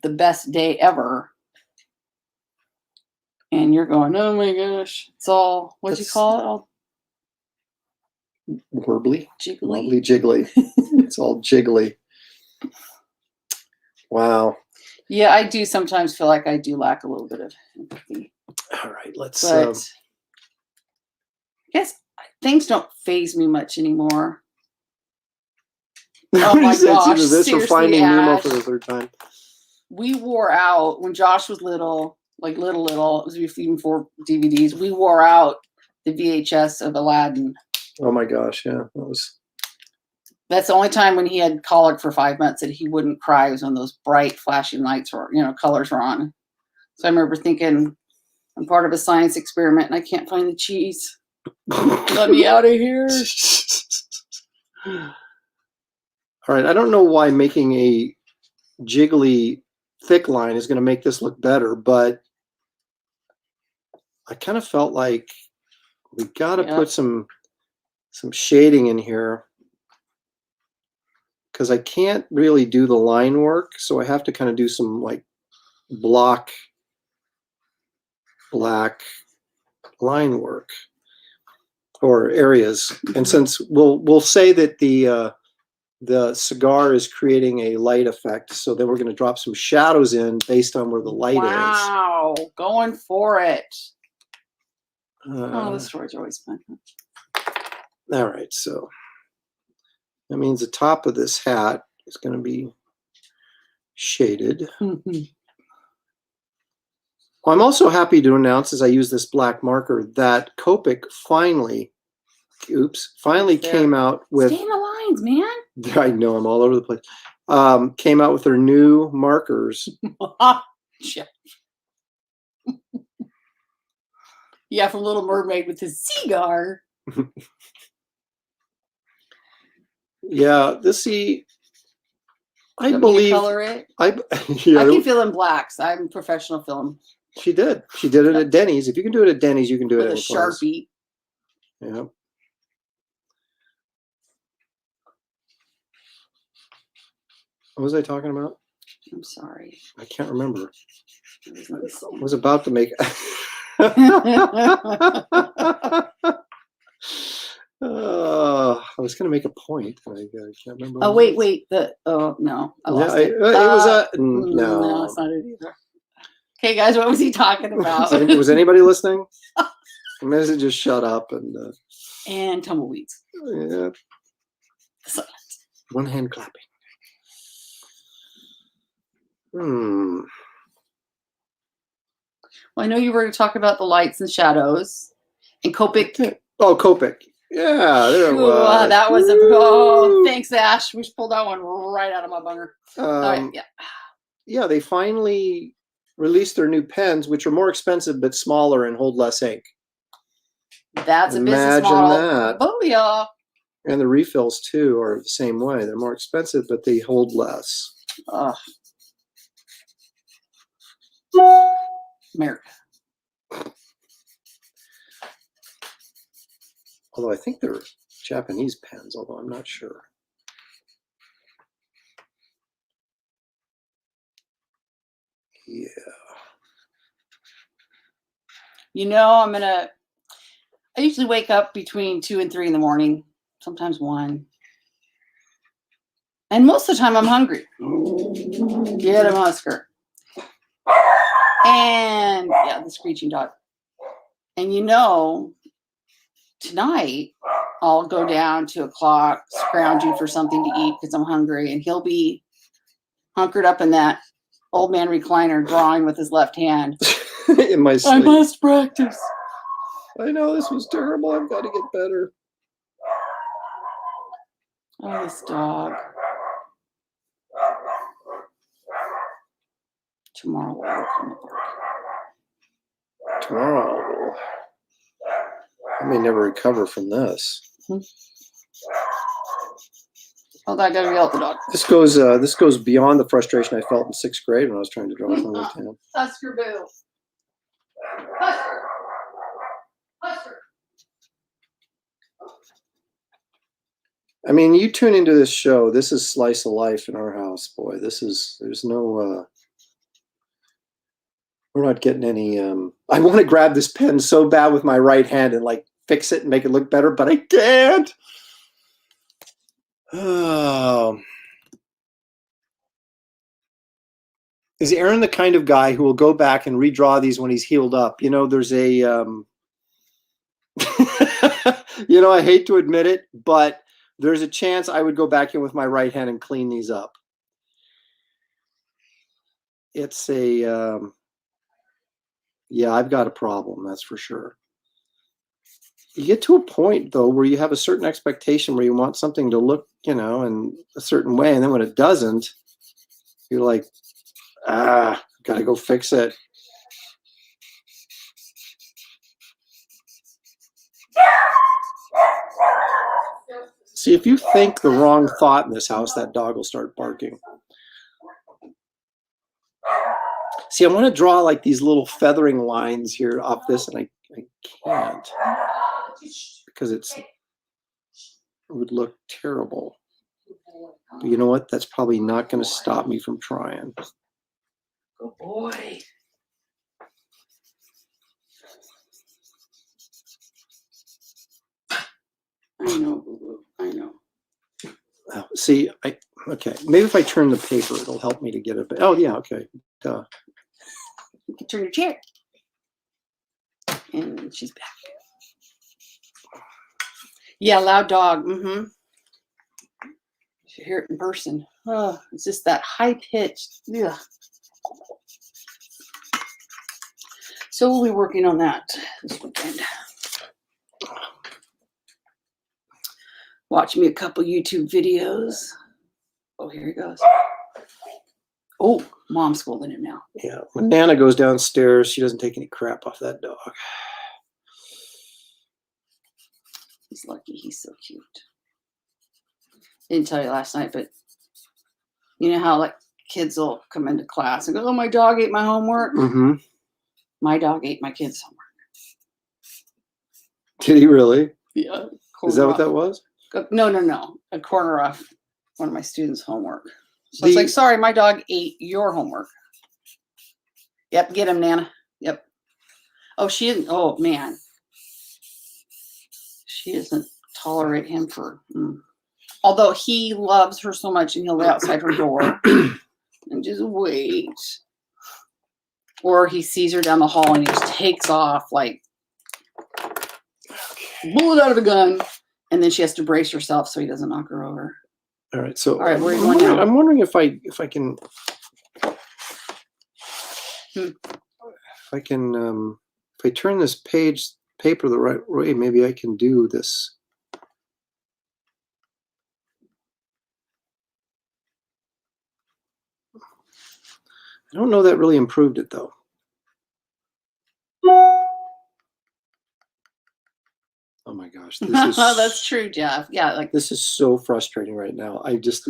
the best day ever. And you're going, oh my gosh, it's all, what'd you That's- call it? All Warbly, jiggly. wobbly, jiggly. It's all jiggly. Wow. Yeah, I do sometimes feel like I do lack a little bit of empathy. All right, let's. But I guess things don't phase me much anymore. Oh my It's either gosh, this or seriously, Finding Nemo for Ash. the third time. We wore out when Josh was little, like little. It was even before DVDs. We wore out the VHS of Aladdin. Oh my gosh, yeah, That's the only time when he had colic for 5 months that he wouldn't cry was when those bright flashing lights were, colors were on. So I remember thinking, I'm part of a science experiment and I can't find the cheese. Let me out of here. All right, I don't know why making a jiggly thick line is going to make this look better, but I kind of felt like we got to put some shading in here because I can't really do the line work, so I have to kind of do some like black line work or areas. And since we'll say that the cigar is creating a light effect, so then we're going to drop some shadows in based on where the light is. Wow, going for it. Uh, The stories are always fun. all right, so that means the top of this hat is going to be shaded. Well, I'm also happy to announce, as I use this black marker, that Copic finally came out with. Stay in the lines, man. I know I'm all over the place. Came out with their new markers. Shit. Yeah, from Little Mermaid with his cigar. Yeah, I believe. Color it. I I can fill in blacks. I'm a professional film She did it at Denny's. If you can do it at Denny's, you can do it with a any place. Sharpie. Yeah. What was I talking about? I'm sorry. I can't remember. It I was about to make. I was going to make a point. I can't remember. Oh wait. No, I lost it. It was a no. No, it's not it either. Okay, guys, what was he talking about? Was anybody listening? I might as well just shut up and tumbleweeds. Yeah. One hand clapping. Well, I know you were going to talk about the lights and shadows and Copic. Oh, Copic. Yeah, there it was. That was thanks, Ash. We pulled that one right out of my bunger. All right, yeah. Yeah, they finally released their new pens, which are more expensive but smaller and hold less ink. That's a business model. That. Booyah. And the refills too are the same way. They're more expensive, but they hold less. America. Although I think they're Japanese pens, although I'm not sure. Yeah. I usually wake up between 2 and 3 in the morning, sometimes 1. And most of the time I'm hungry. Get him, Husker. And yeah, the screeching dog. And tonight I'll go down to o'clock, scrounging for something to eat because I'm hungry, and he'll be hunkered up in that old man recliner drawing with his left hand. In my sleep. I must practice. I know this was terrible. I've got to get better. Oh, this dog. Tomorrow we'll work on the book. Tomorrow I may never recover from this. Oh, I gotta yell at the dog. This goes beyond the frustration I felt in 6th grade when I was trying to draw with my left hand. Husker Boo. Husker. Husker. I mean, you tune into this show. This is slice of life in our house, boy. There's no, we're not getting any, I want to grab this pen so bad with my right hand and like fix it and make it look better, but I can't. Oh. Is Aaron the kind of guy who will go back and redraw these when he's healed up? You know, there's a, you know, I hate to admit it, but there's a chance I would go back in with my right hand and clean these up. It's a, yeah, I've got a problem, that's for sure. You get to a point, though, where you have a certain expectation where you want something to look, you know, in a certain way. And then when it doesn't, you're like, gotta go fix it. See, if you think the wrong thought in this house, that dog will start barking. See, I want to draw like these little feathering lines here off this, and I can't because it would look terrible. But you know what? That's probably not going to stop me from trying. Good boy. I know, boo-boo. I know. See, okay. Maybe if I turn the paper, it'll help me to get it. Oh, yeah, okay. Duh. You can turn your chair. And she's back. Yeah, loud dog. Mm-hmm. You should hear it in person. Oh, it's just that high pitched. Yeah. So we'll be working on that this weekend. Watch me a couple YouTube videos. Oh, here he goes. Oh, mom's scolding him now. Yeah, when Nana goes downstairs, she doesn't take any crap off that dog. He's lucky. He's so cute. Didn't tell you last night, but you know how like kids will come into class and go, "Oh, my dog ate my homework." Mm-hmm. My dog ate my kid's homework. Did he really? Yeah. Is that what that was? No. A corner off one of my students' homework. So it's like, sorry, my dog ate your homework. Yep, get him, Nana. Yep. Oh, she didn't. Oh, man. She doesn't tolerate him for. Although he loves her so much and he'll lay outside her door and just wait. Or he sees her down the hall and he just takes off like bullet out of a gun. And then she has to brace herself so he doesn't knock her over. All right. So all right, where are you going now? I'm wondering if I can if I turn this paper the right way, maybe I can do this. I don't know that really improved it though. Oh my gosh, this is that's true, Jeff. Yeah, like this is so frustrating right now.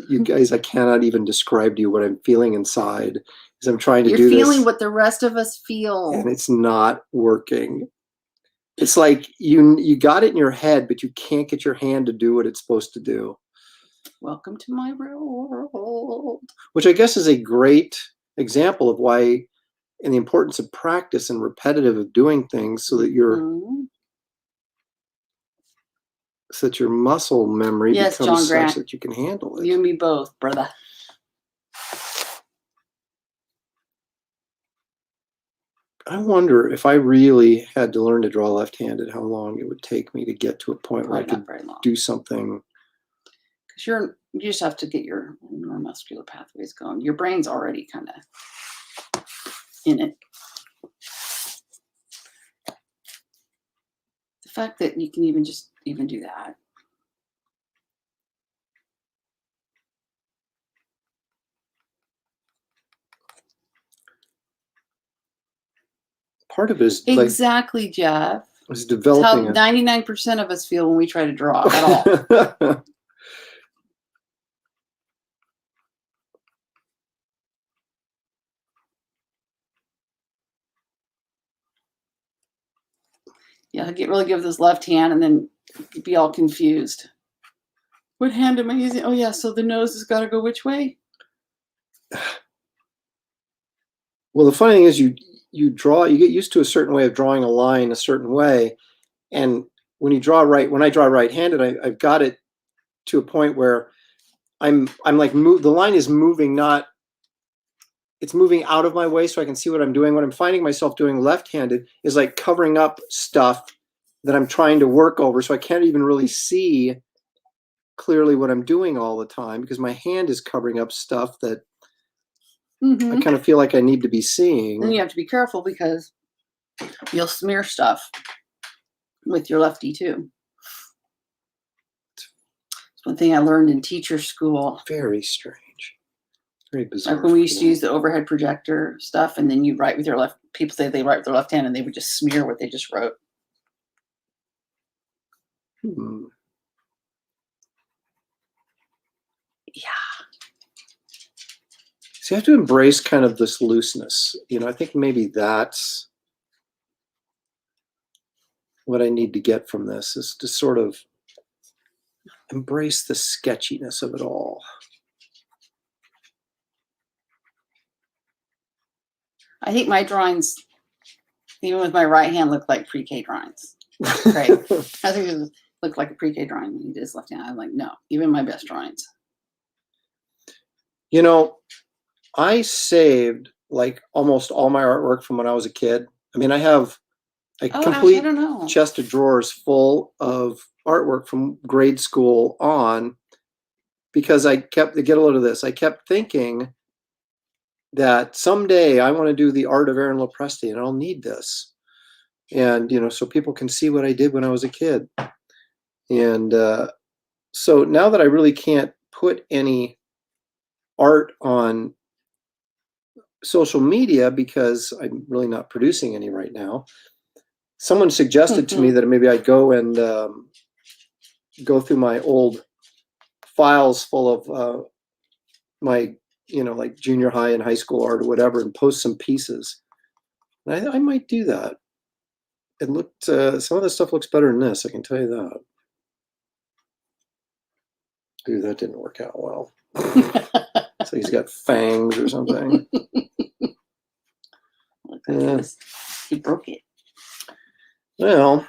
You guys, I cannot even describe to you what I'm feeling inside as I'm trying to do this. You're feeling what the rest of us feel. And it's not working. It's like you got it in your head, but you can't get your hand to do what it's supposed to do. Welcome to my real world. Which I guess is a great example of why, and the importance of practice and repetitive of doing things so that so that your muscle memory becomes John such Grant. that you can handle it. You and me both, brother. I wonder if I really had to learn to draw left-handed, how long it would take me to get to a point where I could do something. Because you just have to get your neuromuscular pathways going. Your brain's already kind of in it. The fact that you can even do that. Part of it is exactly, Jeff. Is developing. That's how 99% of us feel when we try to draw at all. Yeah, get really good with his left hand and then be all confused. What hand am I using? Oh yeah, so the nose has got to go which way? Well, the funny thing is you get used to a certain way of drawing a line a certain way. And when I draw right-handed, I've got it to a point where I'm like, the line is moving, it's moving out of my way so I can see what I'm doing. What I'm finding myself doing left-handed is like covering up stuff that I'm trying to work over. So I can't even really see clearly what I'm doing all the time because my hand is covering up stuff that I kind of feel like I need to be seeing. And you have to be careful because you'll smear stuff with your lefty too. It's one thing I learned in teacher school. Very strange. Very bizarre. Like when we used to use the overhead projector stuff, and then you write with your left. People say they write with their left hand, and they would just smear what they just wrote. Yeah. So you have to embrace kind of this looseness. I think maybe that's what I need to get from this, is to sort of embrace the sketchiness of it all. I think my drawings, even with my right hand, look like pre-K drawings. Right. I think it looked like a pre-K drawing. He did his left hand. I'm like, no, even my best drawings. I saved like almost all my artwork from when I was a kid. I mean, I have a complete chest of drawers full of artwork from grade school on, because I kept thinking that someday I want to do the art of Aaron Lopresti and I'll need this. And, so people can see what I did when I was a kid. And so now that I really can't put any art on social media because I'm really not producing any right now, someone suggested to me that maybe I go and go through my old files full of my, like junior high and high school art or whatever, and post some pieces. And I might do that. It looked, some of the stuff looks better than this, I can tell you that. Ooh, that didn't work out well. So he's got fangs or something. He broke it. Well,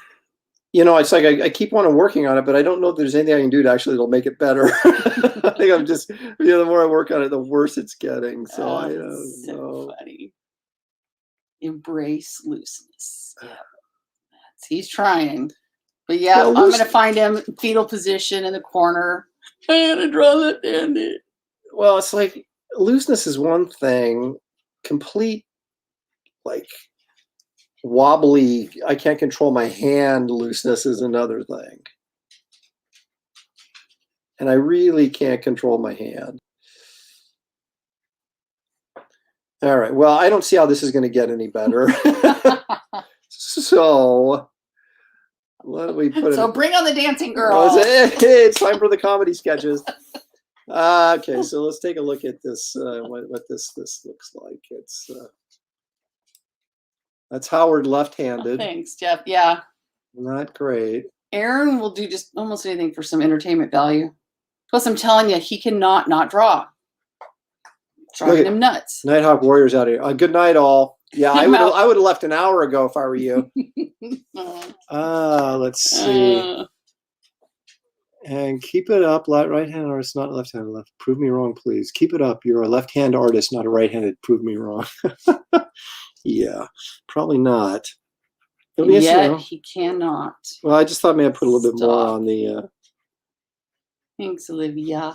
it's like I keep on working on it, but I don't know if there's anything I can do to actually that'll make it better. I think I'm just, the more I work on it, the worse it's getting. So I don't know. Funny. Embrace looseness. Yeah. He's trying. But yeah, I'm going to find him fetal position in the corner. I'm going to draw left-handed. Well, it's like looseness is one thing. Complete, like, wobbly, I can't control my hand looseness is another thing. And I really can't control my hand. All right. Well, I don't see how this is going to get any better. So let me put it. So bring on the dancing girl. It's time for the comedy sketches. Okay, so let's take a look at this. What this looks like. It's that's Howard left-handed. Thanks, Jeff. Yeah. Not great. Aaron will do just almost anything for some entertainment value. Plus, I'm telling you, he cannot not draw. Driving him nuts. Nighthawk Warriors out here. Good night, all. Yeah, I would have left an hour ago if I were you. Let's see. And keep it up. Right hand artist, not left hand. Left. Prove me wrong, please. Keep it up. You're a left-hand artist, not a right-handed. Prove me wrong. Yeah, probably not. Yet he cannot. Well, I just thought maybe I'd put a little bit more on the. Thanks, Olivia.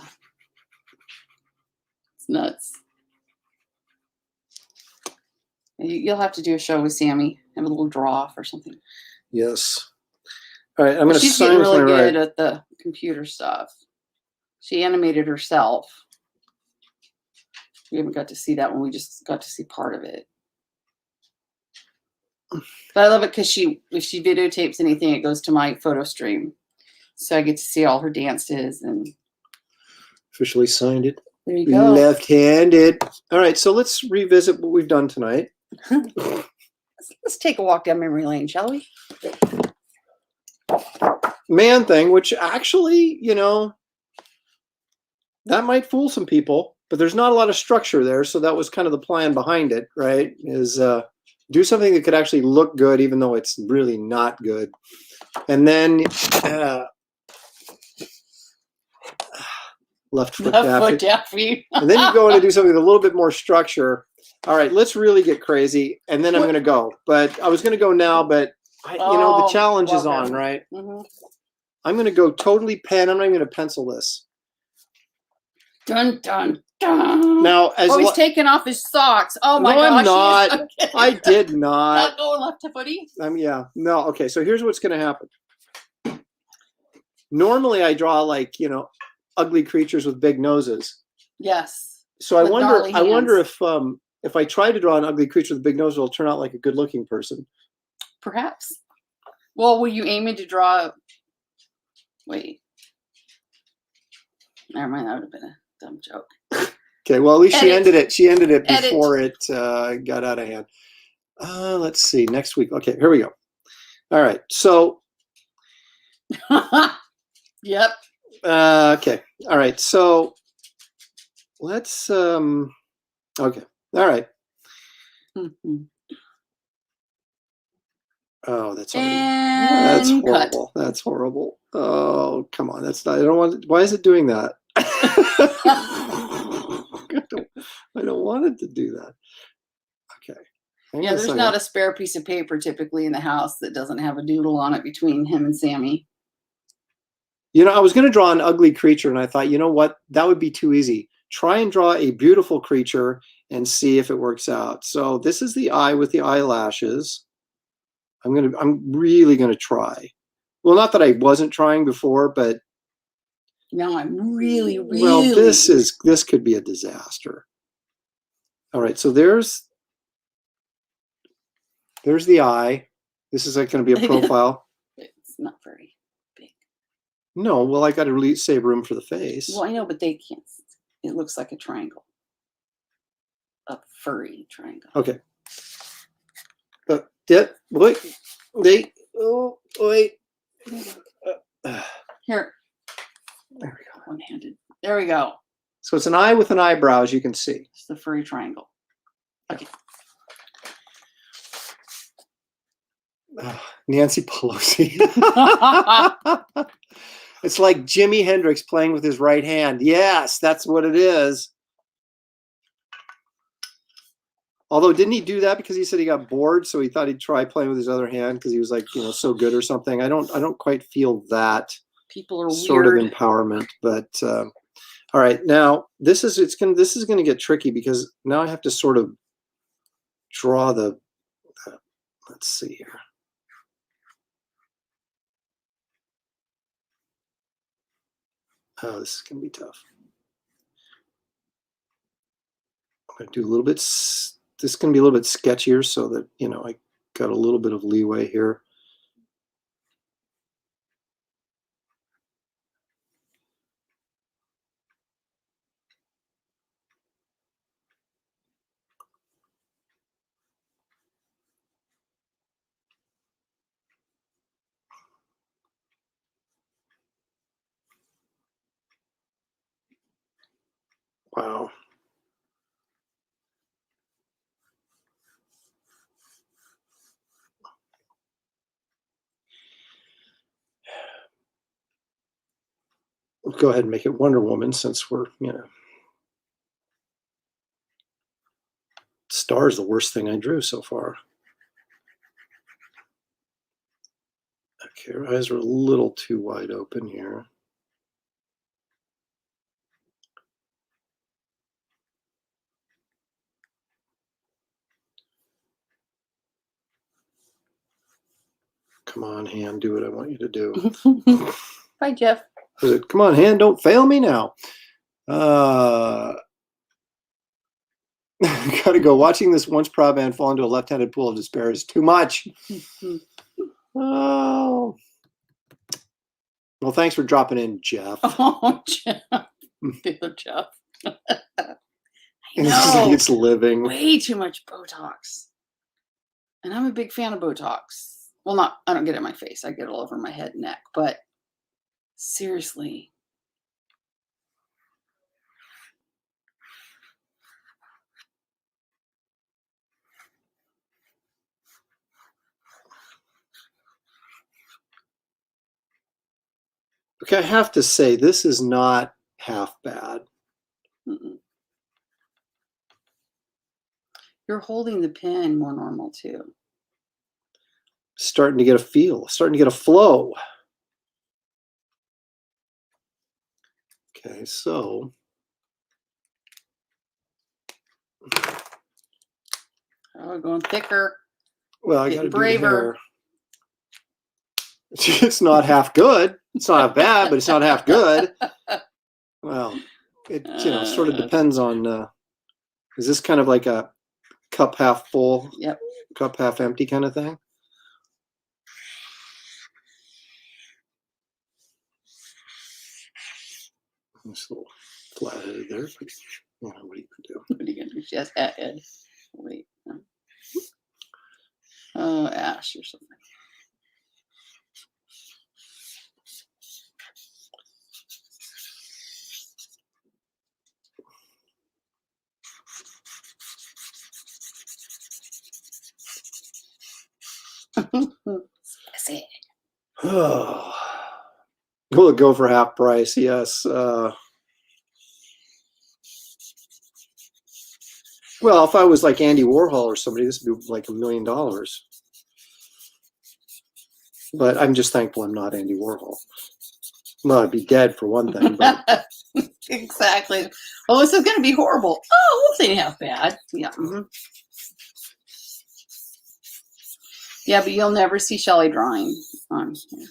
It's nuts. You'll have to do a show with Sammy. Have a little draw-off or something. Yes. All right, I'm going to sign. She's getting really good at the computer stuff. She animated herself. We haven't got to see that one. We just got to see part of it. But I love it because if she videotapes anything, it goes to my photo stream. So I get to see all her dances and officially signed it. There you go. Left-handed. All right, so let's revisit what we've done tonight. Let's take a walk down memory lane, shall we? man thing, which actually, that might fool some people, but there's not a lot of structure there. So that was kind of the plan behind it, right? Is do something that could actually look good, even though it's really not good. And then left foot daffy. And then you go in and do something with a little bit more structure. All right, let's really get crazy. And then I'm going to go. But I was going to go now, but the challenge is on, right? Mm-hmm. I'm going to go totally pen. I'm not even going to pencil this. Dun, dun, dun. Now, he's taking off his socks. Oh my gosh. I'm not. Okay. I did not. Not going left to footy? Yeah. No. Okay. So here's what's going to happen. Normally I draw ugly creatures with big noses. Yes. So I wonder if I try to draw an ugly creature with a big nose, it'll turn out like a good looking person. Perhaps. Well, were you aiming to draw? Wait. Never mind. That would have been a dumb joke. Okay. Well, at least she ended it. She ended it before it got out of hand. Let's see. Next week. Okay. Here we go. All right. So. Yep. Okay. All right. So let's okay. All right. Mm-hmm. Oh, that's horrible. Cut. That's horrible. Oh, come on. That's not. I don't want. Why is it doing that? I don't want it to do that. Okay. Yeah, there's not a spare piece of paper typically in the house that doesn't have a doodle on it between him and Sammy. I was going to draw an ugly creature, and I thought, you know what? That would be too easy. Try and draw a beautiful creature and see if it works out. So this is the eye with the eyelashes. I'm really going to try. Well, not that I wasn't trying before, but now I'm really. Well, this could be a disaster. All right, so there's the eye. This is going to be a profile. It's not very big. No, well, I got to really save room for the face. Well, I know, but they can't. It looks like a triangle. A furry triangle. Okay. Wait. Here. There we go. One-handed. There we go. So it's an eye with an eyebrow, as you can see. It's the furry triangle. Okay. Nancy Pelosi. It's like Jimi Hendrix playing with his right hand. Yes, that's what it is. Although, didn't he do that because he said he got bored, so he thought he'd try playing with his other hand because he was like, so good or something? I don't quite feel that people are sort weird. of empowerment, but all right. Now this is going to get tricky because now I have to sort of draw the. Let's see here. Oh, this is going to be tough. I'm going to do a little bit. This is going to be a little bit sketchier so that, I got a little bit of leeway here. Wow. We'll go ahead and make it Wonder Woman since we're, Star is the worst thing I drew so far. Okay, her eyes are a little too wide open here. Come on, hand, do what I want you to do. Bye, Jeff. Come on, hand, don't fail me now. Gotta go. Watching this once proud man fall into a left-handed pool of despair is too much. Oh. Well, thanks for dropping in, Jeff. Oh, Jeff. The other Jeff. It's living. Way too much Botox. And I'm a big fan of Botox. well, not, I don't get it in my face. I get it all over my head and neck, but seriously. Okay, I have to say, this is not half bad. Mm-mm. You're holding the pen more normal too. Starting to get a feel, starting to get a flow. Okay, so Oh, going thicker. well, I got Getting to braver. It's not half good. It's not half bad, but it's not half good. Well, it sort of depends on. Is this kind of like a cup half full, Yep. cup half empty kind of thing? This little flathead there. What are you gonna do? What are you gonna do? She has Ed. Wait. Oh, Ash or something. Spicy. Will it go for half price? Yes. Well, if I was like Andy Warhol or somebody, this would be like $1 million. But I'm just thankful I'm not Andy Warhol. Well, I'd be dead for one thing. But Exactly. Oh, this is going to be horrible. Oh, we'll see how bad. Yeah. Yeah, but you'll never see Shelley drawing on here.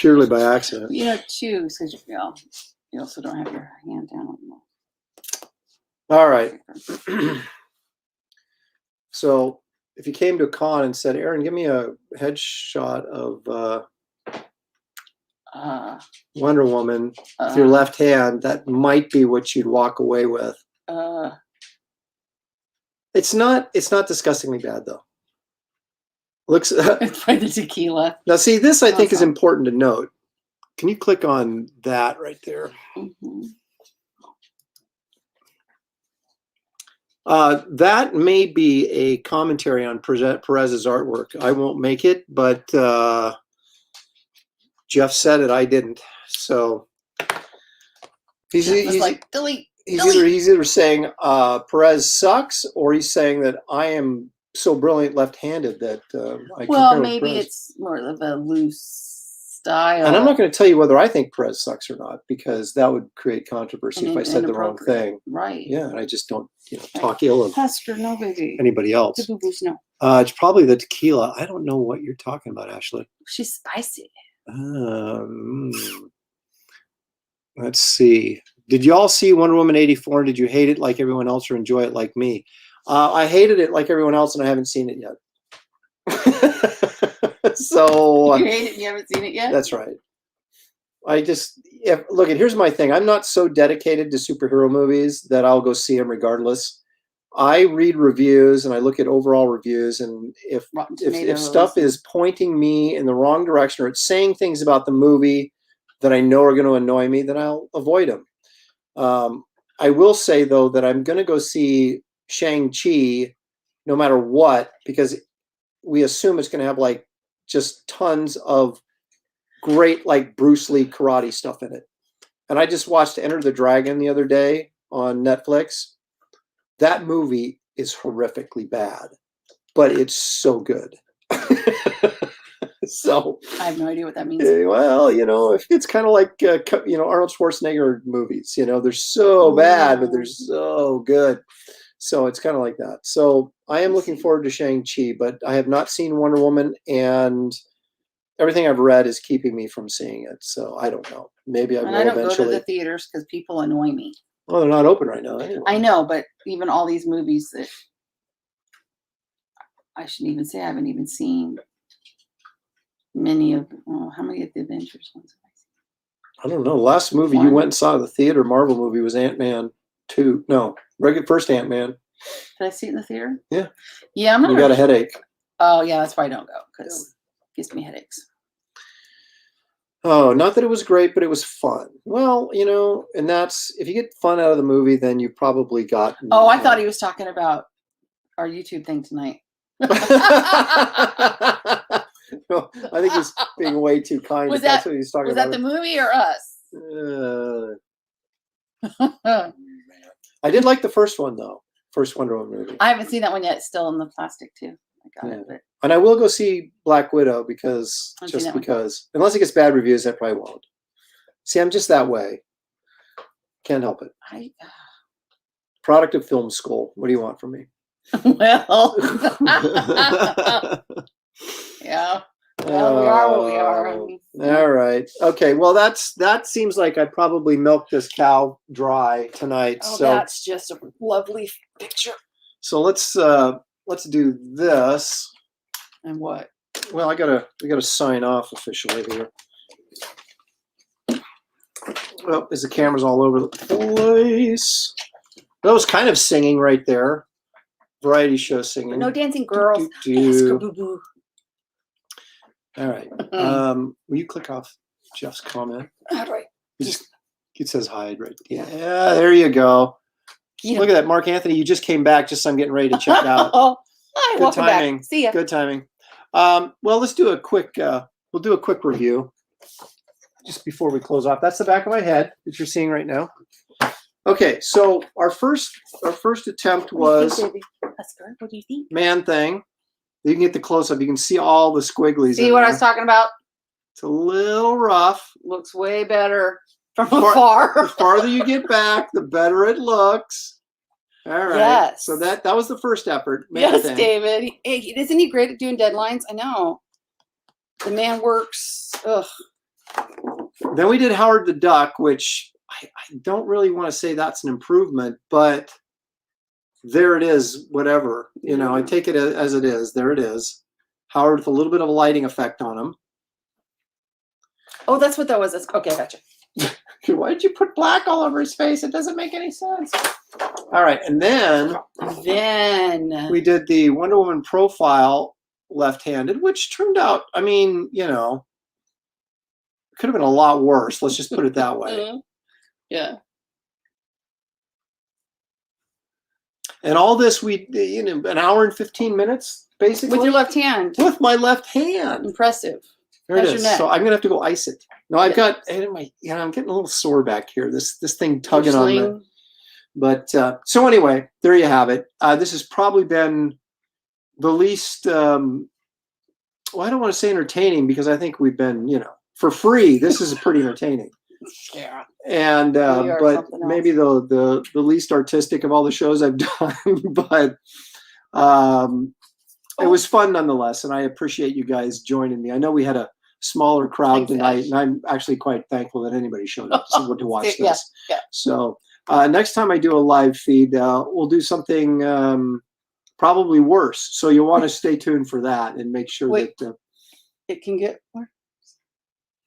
purely by accident. You know, too, because you also don't have your hand down on the All right. So if you came to a con and said, Aaron, give me a headshot of Wonder Woman with your left hand, that might be what you'd walk away with. It's not disgustingly bad though. Looks it's by the tequila. Now see, this I think is important to note. Can you click on that right there? That may be a commentary on Perez's artwork. I won't make it, but Jeff said it. I didn't. So he's like delete. He's either saying Perez sucks, or he's saying that I am so brilliant left-handed that I well, maybe it's more of a loose style. And I'm not going to tell you whether I think Perez sucks or not, because that would create controversy if I said the wrong thing. Right. Yeah, and I just don't talk ill of Husker, no baby. anybody else. The boo-boos, no. It's probably the tequila. I don't know what you're talking about, Ashley. She's spicy. Let's see. Did y'all see Wonder Woman 84? Did you hate it like everyone else or enjoy it like me? I hated it like everyone else, and I haven't seen it yet. So you hate it and you haven't seen it yet? That's right. Look, here's my thing. I'm not so dedicated to superhero movies that I'll go see them regardless. I read reviews and I look at overall reviews, and if stuff is pointing me in the wrong direction or it's saying things about the movie that I know are going to annoy me, then I'll avoid them. I will say though that I'm going to go see Shang-Chi no matter what, because we assume it's going to have like just tons of great like Bruce Lee karate stuff in it. And I just watched Enter the Dragon the other day on Netflix. That movie is horrifically bad, but it's so good. So I have no idea what that means. Well, it's kind of like Arnold Schwarzenegger movies. They're so bad, but they're so good. So it's kind of like that. So I am looking forward to Shang-Chi, but I have not seen Wonder Woman, and everything I've read is keeping me from seeing it. So I don't know. Maybe I will eventually. I don't go to the theaters because people annoy me. Well, they're not open right now. Anyway. I know, but even all these movies that I shouldn't even say I haven't even seen many of. Oh, how many of the Avengers ones have I seen? I don't know. Last movie you One. went and saw at the theater, Marvel movie, was Ant-Man 2. No, regular first Ant-Man. Did I see it in the theater? Yeah. Yeah, I'm not. You got a headache. Oh yeah, that's why I don't go because it gives me headaches. Oh, not that it was great, but it was fun. Well, and that's if you get fun out of the movie, then you probably got. Oh, I thought he was talking about our YouTube thing tonight. No, I think he's being way too kind. Was if that's that- what he's talking Was about. that the movie or us? I did like the first one though. First Wonder Woman movie. I haven't seen that one yet. It's still in the plastic too. I got Yeah. it, but And I will go see Black Widow because I've seen just that one. because. Unless it gets bad reviews, I probably won't. See, I'm just that way. Can't help it. I Product of film school. What do you want from me? well, yeah. Well, we are what we are. I mean, All right. Okay. Well, that seems like I probably milked this cow dry tonight. Oh, so that's just a lovely picture. so let's do this. And what? Well, we gotta sign off officially here. Well, as the camera's all over the place. That was kind of singing right there. Variety show singing. No dancing girls. Do. Yes, boo-boo. All right. Will you click off Jeff's comment? How do I? It says hide right. Yeah, there you go. Yeah. Look at that, Mark Anthony. You just came back. Just I'm getting ready to check out. Oh, hi, Good welcome timing. back. See ya. Good timing. Well, let's do a quick. We'll do a quick review just before we close off. That's the back of my head that you're seeing right now. Okay, so our first attempt was What do you think, baby? Husker, what do you think? Man Thing. You can get the close up. You can see all the squigglies. See in what I there. was talking about? It's a little rough. Looks way better from The afar. farther you get back, the better it looks. All right. Yes. So that was the first effort. Man Yes, Thing. David. Hey, isn't he great at doing deadlines? I know. The man works. Ugh. Then we did Howard the Duck, which I don't really want to say that's an improvement, but there it is, whatever. I take it as it is. There it is. Howard with a little bit of a lighting effect on him. Oh, that's what that was. Okay, gotcha. Why did you put black all over his face? It doesn't make any sense. All right. And then Then we did the Wonder Woman profile left-handed, which turned out, could have been a lot worse. Let's just put it that way. Yeah. And all this, we, an hour and 15 minutes, basically. With your left hand. With my left hand. Impressive. There it How's your is. neck? So I'm gonna have to go ice it. No, I've Yeah. got, I'm getting a little sore back here. This thing tugging on me. Sling. But so anyway, there you have it. This has probably been the least. Well, I don't want to say entertaining because I think we've been, for free. This is pretty entertaining. Yeah. And We are but something else. maybe the least artistic of all the shows I've done. But it was fun nonetheless, and I appreciate you guys joining me. I know we had a smaller crowd Thanks, tonight, Ash. and I'm actually quite thankful that anybody showed up to watch this. Yeah, yeah. So next time I do a live feed, we'll do something probably worse. So you'll want to stay tuned for that and make sure Wait. that It can get worse.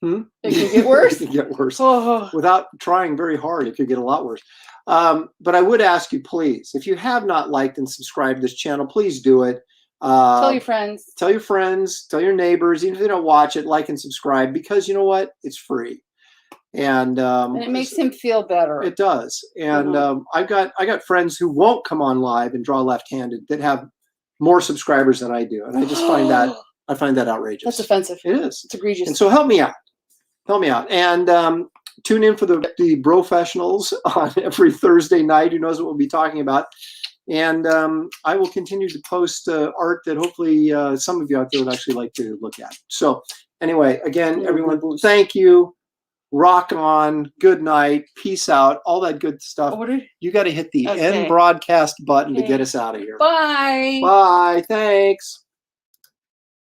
Hmm? It can get worse? It can get worse. Oh. Without trying very hard, it could get a lot worse. But I would ask you, please, if you have not liked and subscribed to this channel, please do it. Tell your friends. Tell your friends, tell your neighbors, even if they don't watch it, like and subscribe, because you know what? It's free. And And it makes him feel better. it does. And I got friends who won't come on live and draw left-handed that have more subscribers than I do. And I just find that outrageous. That's offensive. It is. It's egregious. And so help me out. Help me out. And tune in for the Brofessionals on every Thursday night. Who knows what we'll be talking about. And I will continue to post art that hopefully some of you out there would actually like to look at. So anyway, again, everyone, thank you. Rock on. Good night. Peace out. All that good stuff. You got to hit the end broadcast button to get us out of here. Bye. Bye. Thanks.